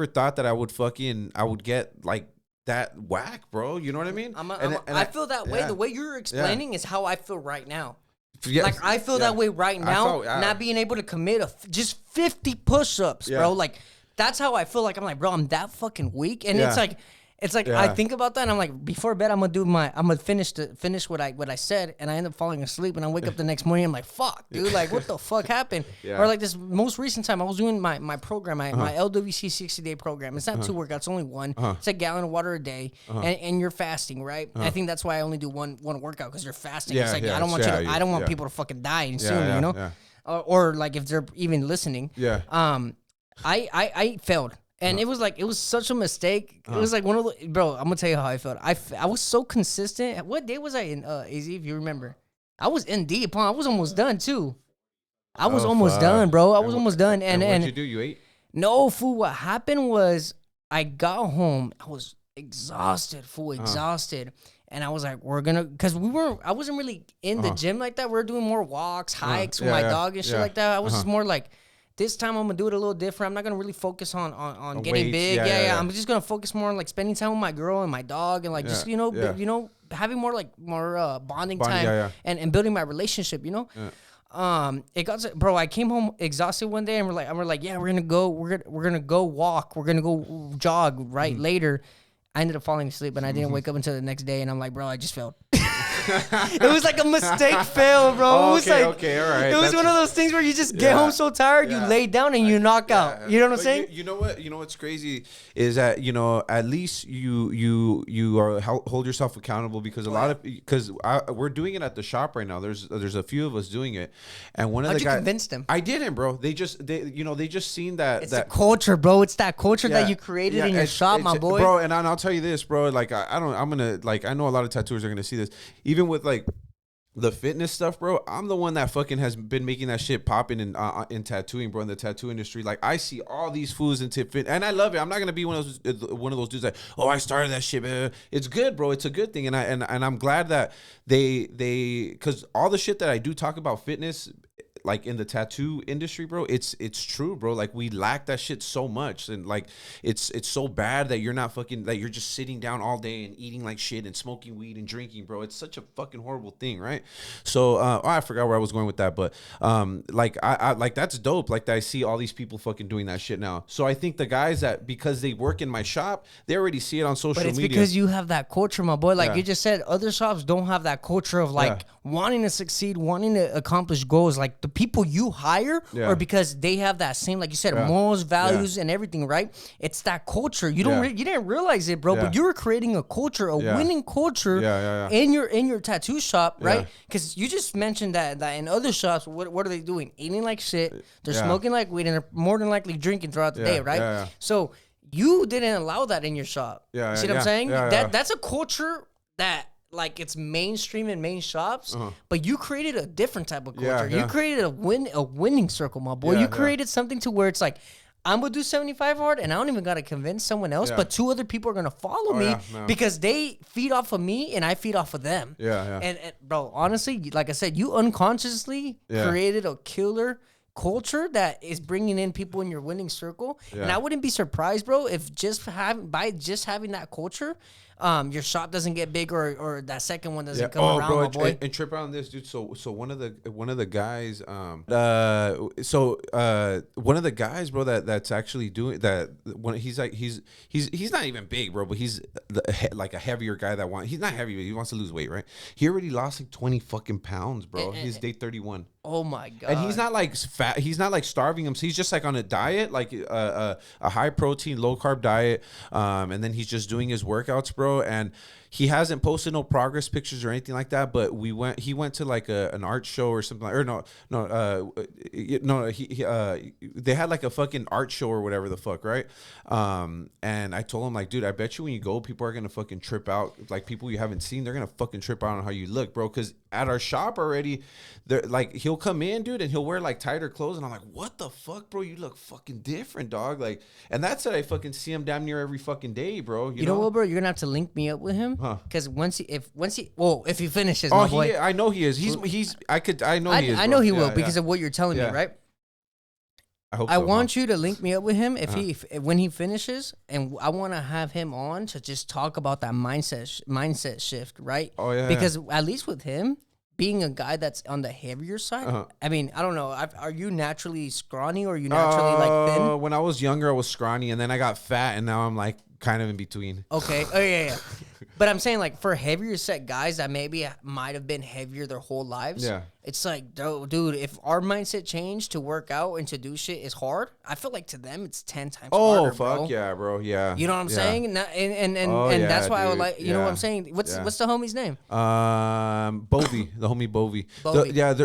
thought that I would get like that whack, bro. You know what I mean? I feel that way. The way you're explaining is how I feel right now. Yeah. Like I feel that way right now, not being able to commit just 50 push-ups, bro. Like that's how I feel. Like I'm like, bro, I'm that fucking weak, and it's like I think about that, and I'm like, before bed, I'm gonna finish what I said, and I end up falling asleep, and I wake up the next morning, I'm like, fuck, dude, like what the fuck happened? Or like this most recent time, I was doing my program, my LWC 60-day program. It's not 2 workouts, it's only one. It's a gallon of water a day, and you're fasting, right? I think that's why I only do one workout, because you're fasting. It's like I don't want people to fucking die soon, you know, or like if they're even listening. I failed. And it was such a mistake. It was like one of the, bro, I'm gonna tell you how I felt. I was so consistent. What day was I in, AZ, if you remember? I was in deep, huh? I was almost done too. I was almost done, bro. I was almost done. And what'd you do? You ate? No, fool. What happened was I got home. I was exhausted, exhausted. And I was like, because I wasn't really in the gym like that. We were doing more walks, hikes with my dog and shit like that. I was just more like, this time I'm gonna do it a little different. I'm not gonna really focus on getting big. I'm just gonna focus more on like spending time with my girl and my dog, and like just having more bonding time and building my relationship. You know, it got bro. I came home exhausted one day, and we're like, yeah, we're gonna go walk, we're gonna go jog later. I ended up falling asleep, and I didn't wake up until the next day. And I'm like, bro, I just failed. It was like a mistake fail, bro. Oh, it was like, okay, all right. It was one of those things where you just get home so tired, you lay down and you knock out. You know what I'm saying? You know what? You know what's crazy is that at least you are hold yourself accountable because we're doing it at the shop right now. There's a few of us doing it, and one of the guys convinced them. I didn't, bro. They just seen that it's the culture, bro. It's that culture that you created in your shop, my boy, bro. And I'll tell you this, bro. Like I know a lot of tattooers are gonna see this. Even with like the fitness stuff, bro, I'm the one that fucking has been making that shit popping in tattooing, bro, in the tattoo industry. Like I see all these fools in tip fit, and I love it. I'm not gonna be one of those dudes that, oh, I started that shit, man. It's good, bro. It's a good thing, and I'm glad that they because all the shit that I do talk about fitness, like in the tattoo industry, bro, it's true, bro. Like we lack that shit so much, and like it's so bad that you're just sitting down all day and eating like shit and smoking weed and drinking, bro. It's such a fucking horrible thing, right? So I forgot where I was going with that, but like I like that's dope. Like that I see all these people fucking doing that shit now. So I think the guys that, because they work in my shop, they already see it on social media. But it's because you have that culture, my boy. Like you just said, other shops don't have that culture of like wanting to succeed, wanting to accomplish goals. Like the people you hire or because they have that same, like you said, morals, values, and everything, right? It's that culture. You you didn't realize it, bro, but you were creating a culture, a winning culture in your tattoo shop, right? Because you just mentioned that in other shops, what are they doing? Eating like shit. They're smoking like weed, and they're more than likely drinking throughout the day, right? So you didn't allow that in your shop. See what I'm saying? That's a culture that, like, it's mainstream in main shops, but you created a different type of culture. You created a winning circle, my boy. You created something to where it's like, I'm gonna do 75 hard, and I don't even gotta convince someone else, but 2 other people are gonna follow me because they feed off of me and I feed off of them. And bro, honestly, like I said, you unconsciously created a killer culture that is bringing in people in your winning circle. And I wouldn't be surprised, bro, if by just having that culture, your shop doesn't get bigger or that second one doesn't come around, bro, my boy. And trip on this, dude. So one of the guys, one of the guys, bro, that's actually doing that. He's not even big, bro, but he's like a heavier guy he's not heavy, but he wants to lose weight, right? He already lost like 20 fucking pounds, bro. He's day 31. Oh my god! And he's not like fat. He's not like starving him. So he's just like on a diet, like a high protein, low carb diet. And then he's just doing his workouts, bro. And he hasn't posted no progress pictures or anything like that. But he went to like an art show or something like, they had like a fucking art show or whatever the fuck, right? And I told him, like, dude, I bet you when you go, people are gonna fucking trip out. Like people you haven't seen, they're gonna fucking trip out on how you look, bro. Because at our shop already, they're like, he'll come in, dude, and he'll wear like tighter clothes, and I'm like, what the fuck, bro? You look fucking different, dog. Like, and that's it. I fucking see him damn near every fucking day, bro. You know what, bro? You're gonna have to link me up with him, because if he finishes, my boy, I know he is. He is. I know he will because of what you're telling me, right? I want you to link me up with him when he finishes, and I want to have him on to just talk about that mindset shift, right? Oh yeah. Because at least with him being a guy that's on the heavier side, I mean, I don't know. Are you naturally scrawny or are you naturally like thin? When I was younger, I was scrawny, and then I got fat, and now I'm like kind of in between. Okay. Oh yeah. But I'm saying, like, for heavier set guys that maybe might have been heavier their whole lives, it's like, dude, if our mindset change to work out and to do shit is hard, I feel like to them it's 10 times harder, Oh, fuck bro. Yeah, bro. Yeah. You know what I'm saying? And that's why I would like, you know what I'm saying? What's the homie's name? Bovey, the homie Bovey.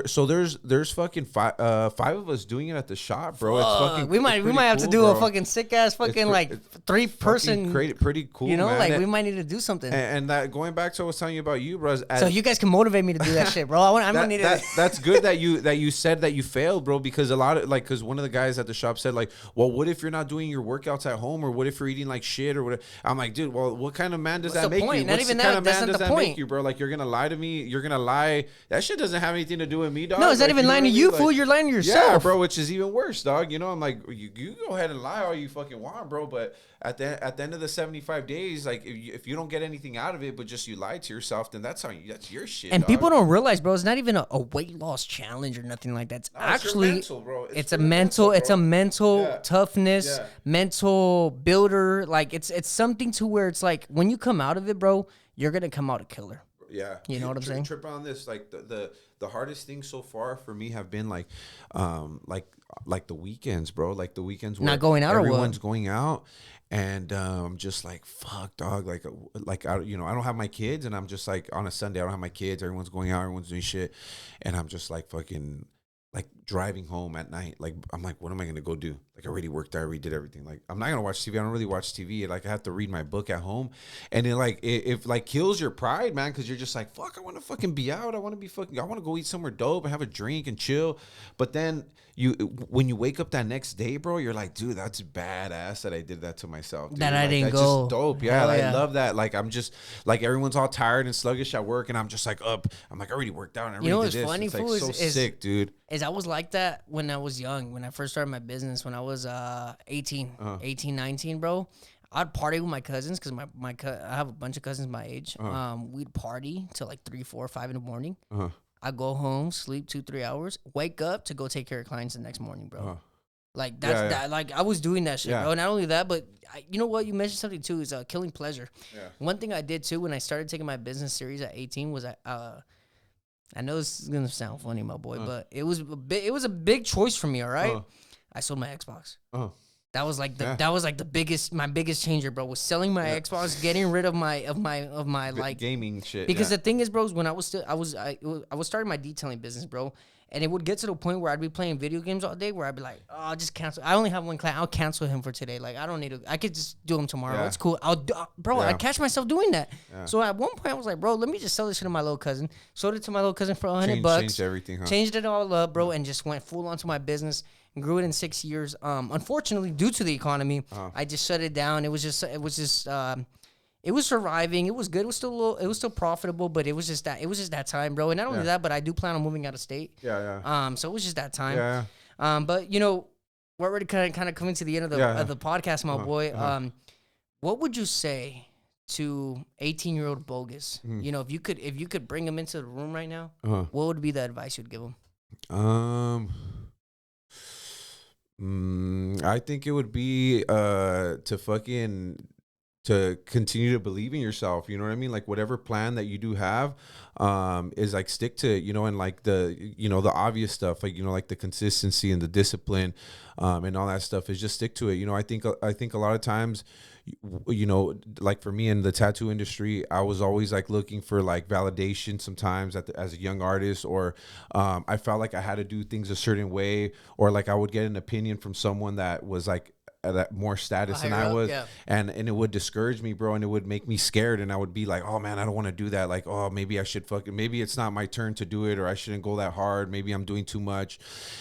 So there's fucking five of us doing it at the shop, bro. It's fucking. We might have to do a fucking sick ass fucking like 3-person. Pretty cool. You know, man. like we might need to do something. And that going back to what I was telling you about you, bro. So you guys can motivate me to do that shit, bro. I'm gonna need it. That's good that you said that you failed, bro. Because because one of the guys at the shop said, like, well, what if you're not doing your workouts at home, or what if you're eating like shit, or whatever? I'm like, dude, well, what kind of man does that make you? Not even that. That's not the point. Make you, bro? Like, you're gonna lie to me? You're gonna lie? That shit doesn't have anything to do with me, dog. No, it's not even lying to you, fool. You're lying to yourself. Yeah, bro. Which is even worse, dog. You know, I'm like, you go ahead and lie all you fucking want, bro. But at the end of the 75 days, like, if you don't get anything out of it, but just you lied to yourself, then that's your shit. And dog. people don't realize, bro, it's not even a weight loss challenge or nothing like that. It's No, actually it's your mental, bro. it's a mental, bro. it's a mental Yeah. toughness, Yeah. mental builder. Like it's something to where it's like when you come out of it, bro, you're gonna come out a killer. Yeah, You know what I'm saying? Trip on this. Like the hardest thing so far for me have been like the weekends, bro. Like the weekends where Not going out or what? everyone's going out, and just like fuck, dog. Like I don't have my kids, and I'm just like on a Sunday I don't have my kids. Everyone's going out, everyone's doing shit, and I'm just like fucking like driving home at night. Like I'm like, what am I gonna go do? Like I already worked, I already did everything. Like I'm not gonna watch TV. I don't really watch TV. Like I have to read my book at home, and it like kills your pride, man, because you're just like, fuck, I want to fucking be out. I want to go eat somewhere dope and have a drink and chill. But then when you wake up that next day, bro, you're like, dude, that's badass that I did that to myself. Dude. That I like, didn't that's go. just dope. Yeah, Hell like, yeah. I love that. Like I'm just like everyone's all tired and sluggish at work, and I'm just like up. I'm like I already worked out. And I already You know did what's this. funny, It's like fool, so is sick, dude. I was like that when I was young, when I first started my business, when I was 18, 19, bro. I'd party with my cousins because I have a bunch of cousins my age. We'd party till like 3, 4, 5 in the morning. I'd go home, sleep 2-3 hours, wake up to go take care of clients the next morning, bro. Like that's that. Like I was doing that shit, bro. Not only that, but you know what? You mentioned something too. Is killing pleasure. Yeah. One thing I did too when I started taking my business serious at 18 was I know this is gonna sound funny, my boy, but it was a big choice for me. All right, I sold my Xbox. That was like my biggest changer, bro. Was selling my Xbox, getting rid of my like gaming shit. Because the thing is, bro, when I was starting my detailing business, bro. And it would get to the point where I'd be playing video games all day where I'd be like, oh, I'll just cancel. I only have one client. I'll cancel him for today. Like, I don't need to. I could just do him tomorrow. It's cool. I'd catch myself doing that. So at one point I was like, bro, let me just sell this shit to my little cousin. Sold it to my little cousin for $100. Changed everything, huh? Changed it all up, bro, and just went full onto my business and grew it in 6 years. Unfortunately, due to the economy, I just shut it down. It was surviving. It was good. It was still profitable, but it was just that time, bro. And not only that, but I do plan on moving out of state. So it was just that time. But you know, we're already kind of coming to the end of the podcast, my boy. What would you say to 18-year-old Bogus? You know, if you could bring him into the room right now, what would be the advice you'd give him? I think it would be to continue to believe in yourself. You know what I mean? Like whatever plan that you do have, is like stick to it, you know, and like the obvious stuff, like, you know, like the consistency and the discipline, and all that stuff is just stick to it. You know, I think a lot of times, you know, like for me in the tattoo industry, I was always like looking for like validation sometimes as a young artist, or I felt like I had to do things a certain way, or like I would get an opinion from someone that was like that more status than I was, and it would discourage me, bro, and it would make me scared, and I would be like, oh man, I don't want to do that. Like, oh, maybe I should maybe it's not my turn to do it, or I shouldn't go that hard. Maybe I'm doing too much.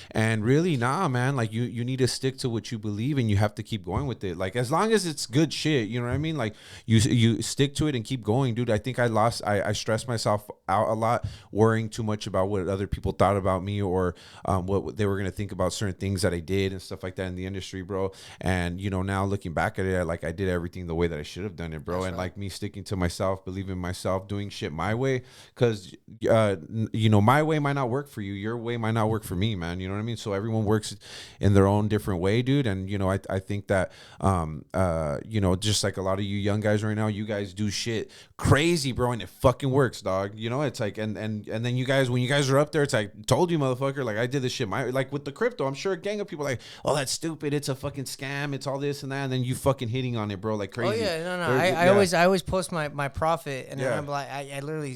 And really, nah, man, like you need to stick to what you believe, and you have to keep going with it. Like as long as it's good shit, you know what I mean? Like you stick to it and keep going, dude. I think I stressed myself out a lot, worrying too much about what other people thought about me, or what they were gonna think about certain things that I did and stuff like that in the industry, bro. And, you know, now looking back at it, like I did everything the way that I should have done it, bro. That's and right. Like me sticking to myself, believing in myself, doing shit my way. Cause, you know, my way might not work for you. Your way might not work for me, man. You know what I mean? So everyone works in their own different way, dude. And, you know, I think that, you know, just like a lot of you young guys right now, you guys do shit crazy, bro. And it fucking works, dog. You know, it's like, and then you guys, when you guys are up there, it's like, told you, motherfucker, like I did this shit like with the crypto. I'm sure a gang of people like, oh, that's stupid. It's a fucking scam. It's all this and that, and then you fucking hitting on it, bro, like crazy. Oh yeah, no. I always post my profit, and then I'm like, I literally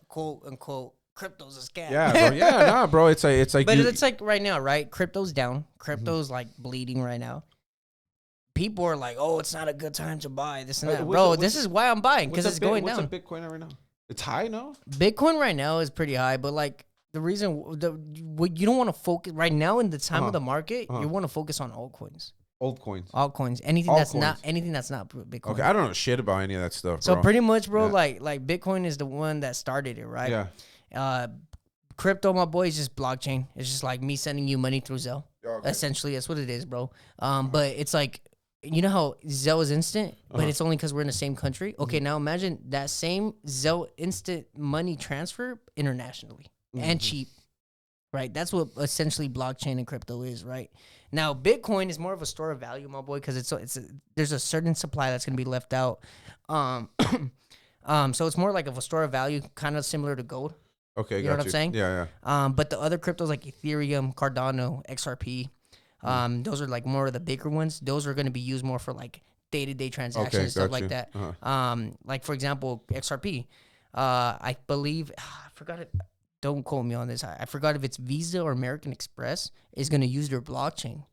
quote unquote, crypto's a scam. Yeah, bro. Yeah, nah, bro. It's like. But it's like right now, right? Crypto's down. Crypto's like bleeding right now. People are like, oh, it's not a good time to buy this and that, bro. This is why I'm buying, because it's going down. What's a Bitcoin right now? It's high, no? Bitcoin right now is pretty high, but like. The reason you don't want to focus right now in the time of the market, you want to focus on altcoins. Altcoins. Anything that's not Bitcoin. Okay, I don't know shit about any of that stuff, so bro. pretty much, bro, like Bitcoin is the one that started it, right? Yeah. Crypto, my boy, is just blockchain. It's just like me sending you money through Zelle. Okay. Essentially, that's what it is, bro. But it's like, you know how Zelle is instant, but it's only because we're in the same country. Okay, now imagine that same Zelle instant money transfer internationally. And cheap. right? That's what essentially blockchain and crypto is, right? Now, Bitcoin is more of a store of value, my boy, because there's a certain supply that's going to be left out. Um, so it's more like of a store of value, kind of similar to gold. Okay, You know what I'm saying? Yeah, yeah. But the other cryptos like Ethereum, Cardano, XRP, those are like more of the bigger ones. Those are going to be used more for like day-to-day transactions and stuff like that. Like for example, XRP. I believe I forgot it. Don't quote me on this. I forgot if it's Visa or American Express is going to use their blockchain.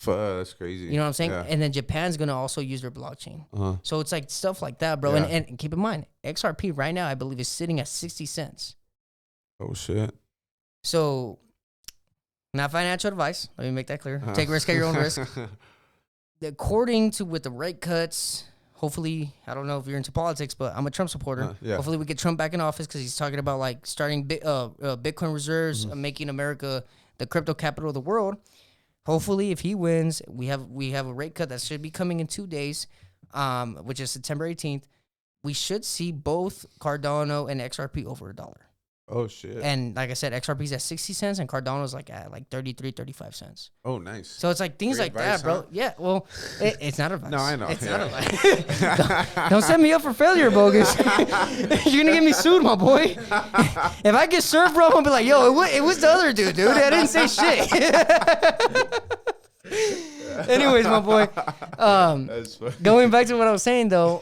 That's crazy. You know what I'm saying? Yeah. And then Japan's going to also use their blockchain. So it's like stuff like that, bro. Yeah. And keep in mind, XRP right now, I believe, is sitting at 60 cents. Oh, shit. So, not financial advice. Let me make that clear. Take risk at your own risk. According to with the rate cuts, hopefully, I don't know if you're into politics, but I'm a Trump supporter. Yeah. Hopefully, we get Trump back in office because he's talking about like starting Bitcoin reserves, making America the crypto capital of the world. Hopefully, if he wins, we have a rate cut that should be coming in 2 days, which is September 18th. We should see both Cardano and XRP over $1. Oh, shit. And like I said, XRP's at 60 cents and Cardano's like at like 33, 35 cents. Oh, nice. So it's like things Great like advice, that, bro. huh? Yeah, well, it's not advice. No, I know. It's Yeah. not advice. don't set me up for failure, Bogus. You're going to get me sued, my boy. If I get served, bro, I'm going to be like, yo, it was the other dude. I didn't say shit. Anyways, my boy. That's funny. Going back to what I was saying, though,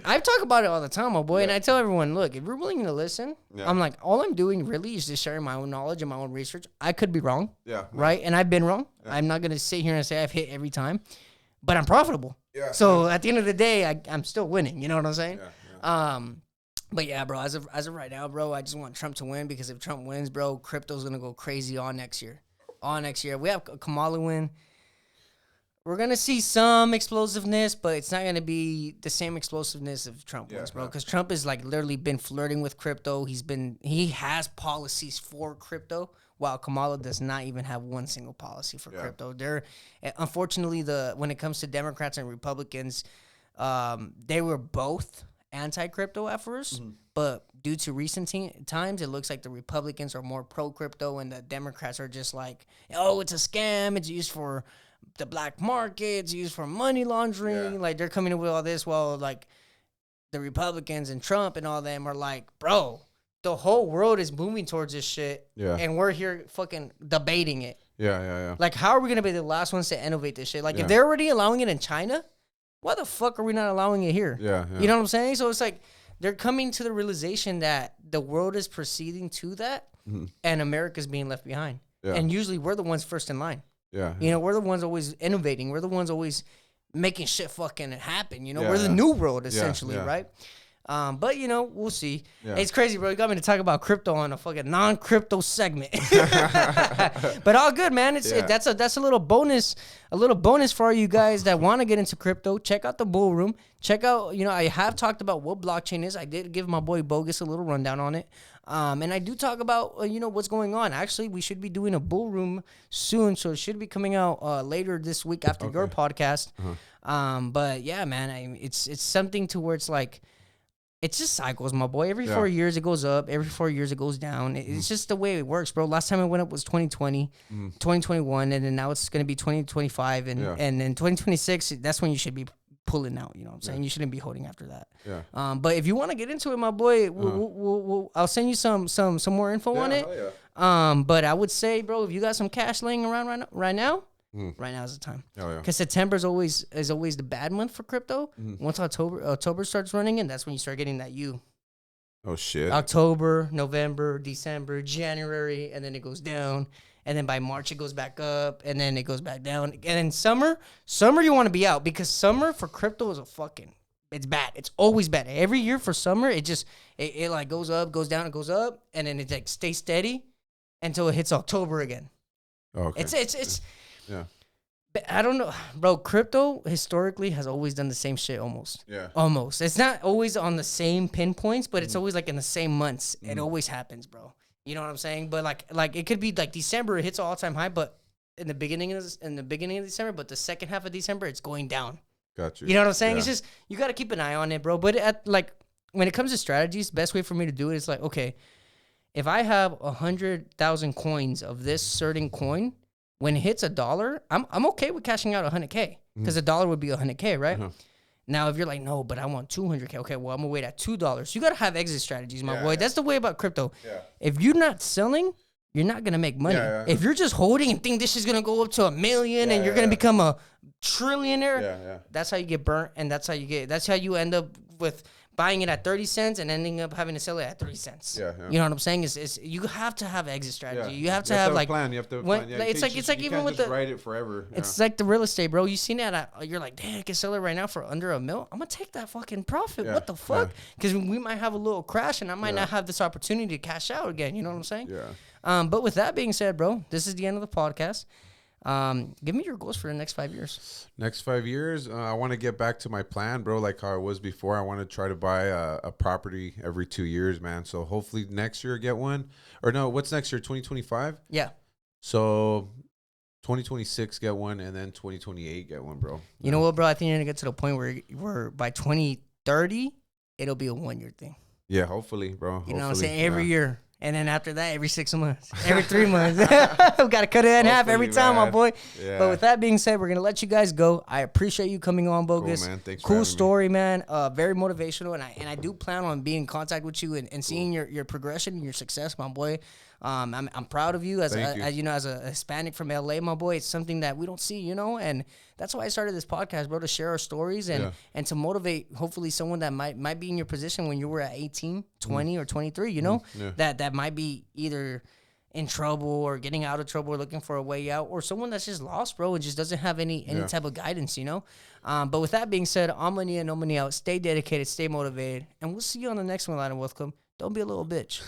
I talk about it all the time, my boy, and I tell everyone, look, if you're willing to listen, I'm like, all I'm doing really is just sharing my own knowledge and my own research. I could be wrong, right? And I've been wrong. I'm not going to sit here and say I've hit every time, but I'm profitable. Yeah. So at the end of the day, I'm still winning. You know what I'm saying? Yeah. But yeah, bro, as of right now, bro, I just want Trump to win because if Trump wins, bro, crypto's going to go crazy all next year. We have Kamala win. We're going to see some explosiveness, but it's not going to be the same explosiveness of Trump wins, bro. Because Trump has like literally been flirting with crypto. He has policies for crypto, while Kamala does not even have one single policy for crypto. Unfortunately, when it comes to Democrats and Republicans, they were both anti-crypto at first, but due to recent times, it looks like the Republicans are more pro-crypto and the Democrats are just like, oh, it's a scam. It's used for the black markets, used for money laundering. Like they're coming up with all this while like the Republicans and Trump and all them are like, bro, the whole world is moving towards this shit. And we're here fucking debating it. Yeah. Like, how are we going to be the last ones to innovate this shit? Like, if they're already allowing it in China, why the fuck are we not allowing it here? Yeah. You know what I'm saying? So it's like they're coming to the realization that the world is proceeding to that and America's being left behind. And usually we're the ones first in line. You know, we're the ones always innovating. We're the ones always making shit fucking happen. You know, we're the new world essentially, right? But you know, we'll see. It's crazy, bro. You got me to talk about crypto on a fucking non-crypto segment. But all good, man. That's a little bonus, for all you guys that want to get into crypto. Check out the Bull Room. Check out, I have talked about what blockchain is. I did give my boy Bogus a little rundown on it. And I do talk about, what's going on. Actually, we should be doing a Bull Room soon, so it should be coming out later this week after your podcast. But yeah, man, it's something to where it's like, it's just cycles, my boy. Every 4 years it goes up. Every 4 years it goes down. It's just the way it works, bro. Last time it went up was 2020, 2021, and then now it's going to be 2025. And then 2026, that's when you should be pulling out. You know what I'm saying? You shouldn't be holding after that. But if you want to get into it, my boy, I'll send you some more info on it. But I would say, bro, if you got some cash laying around right now, right now is the time. Because September is always the bad month for crypto. Once October starts running in, that's when you start getting that U. Oh shit. October, November, December, January, and then it goes down. And then by March it goes back up, and then it goes back down. And then summer you want to be out because summer for crypto is it's bad. It's always bad. Every year for summer, it like goes up, goes down, it goes up, and then it like stays steady until it hits October again. Okay. It's I don't know, bro. Crypto historically has always done the same shit almost. Almost. It's not always on the same pinpoints, but it's always like in the same months. It always happens, bro. You know what I'm saying? But like it could be like December, it hits an all-time high, but in the beginning of December, but the second half of December, it's going down. Gotcha. You know what I'm saying? It's just you got to keep an eye on it, bro. But when it comes to strategies, the best way for me to do it is like, okay, if I have 100,000 coins of this certain coin, when it hits $1, I'm okay with cashing out 100K because $1 would be 100K, right? Now, if you're like, no, but I want 200K, okay, well, I'm gonna wait at $2. You gotta have exit strategies, my boy. That's the way about crypto. If you're not selling, you're not gonna make money. If you're just holding and think this is gonna go up to 1 million and you're gonna become a trillionaire, that's how you get burnt, and that's how you end up with buying it at 30 cents and ending up having to sell it at 3 cents. You know what I'm saying? Is you have to have exit strategy. You have to have like a plan. You have to have a plan. It's like even with the write it forever. It's like the real estate, bro. You seen that? You're like, damn, I can sell it right now for under $1 million. I'm gonna take that fucking profit. What the fuck? Because we might have a little crash, and I might not have this opportunity to cash out again. You know what I'm saying? But with that being said, bro, this is the end of the podcast. Give me your goals for the next 5 years. Next 5 years, I want to get back to my plan, bro, like how I was before. I want to try to buy a property every 2 years, man. So hopefully next year get one. Or no, what's next year? 2025? Yeah. So 2026 get one, and then 2028 get one, bro. You know what, bro? I think you're gonna get to the point where by 2030 it'll be a 1 year thing. Yeah, hopefully, bro. You know what I'm saying? Every year. And then after that, every 6 months, every 3 months. We got to cut it in half every time, my boy. But with that being said, we're going to let you guys go. I appreciate you coming on, Bogus. Cool, man. Thanks for cool having story, man. Very motivational. And I do plan on being in contact with you and seeing your progression and your success, my boy. I'm proud of you as a Hispanic from LA, my boy. It's something that we don't see, you know, and that's why I started this podcast, bro, to share our stories and to motivate hopefully someone that might be in your position when you were at 18, 20 or 23, you know, that might be either in trouble or getting out of trouble or looking for a way out, or someone that's just lost, bro, and just doesn't have any type of guidance, you know. But with that being said, I'm money and no money out. Stay dedicated, stay motivated, and we'll see you on the next one, Line of Welcome. Don't be a little bitch.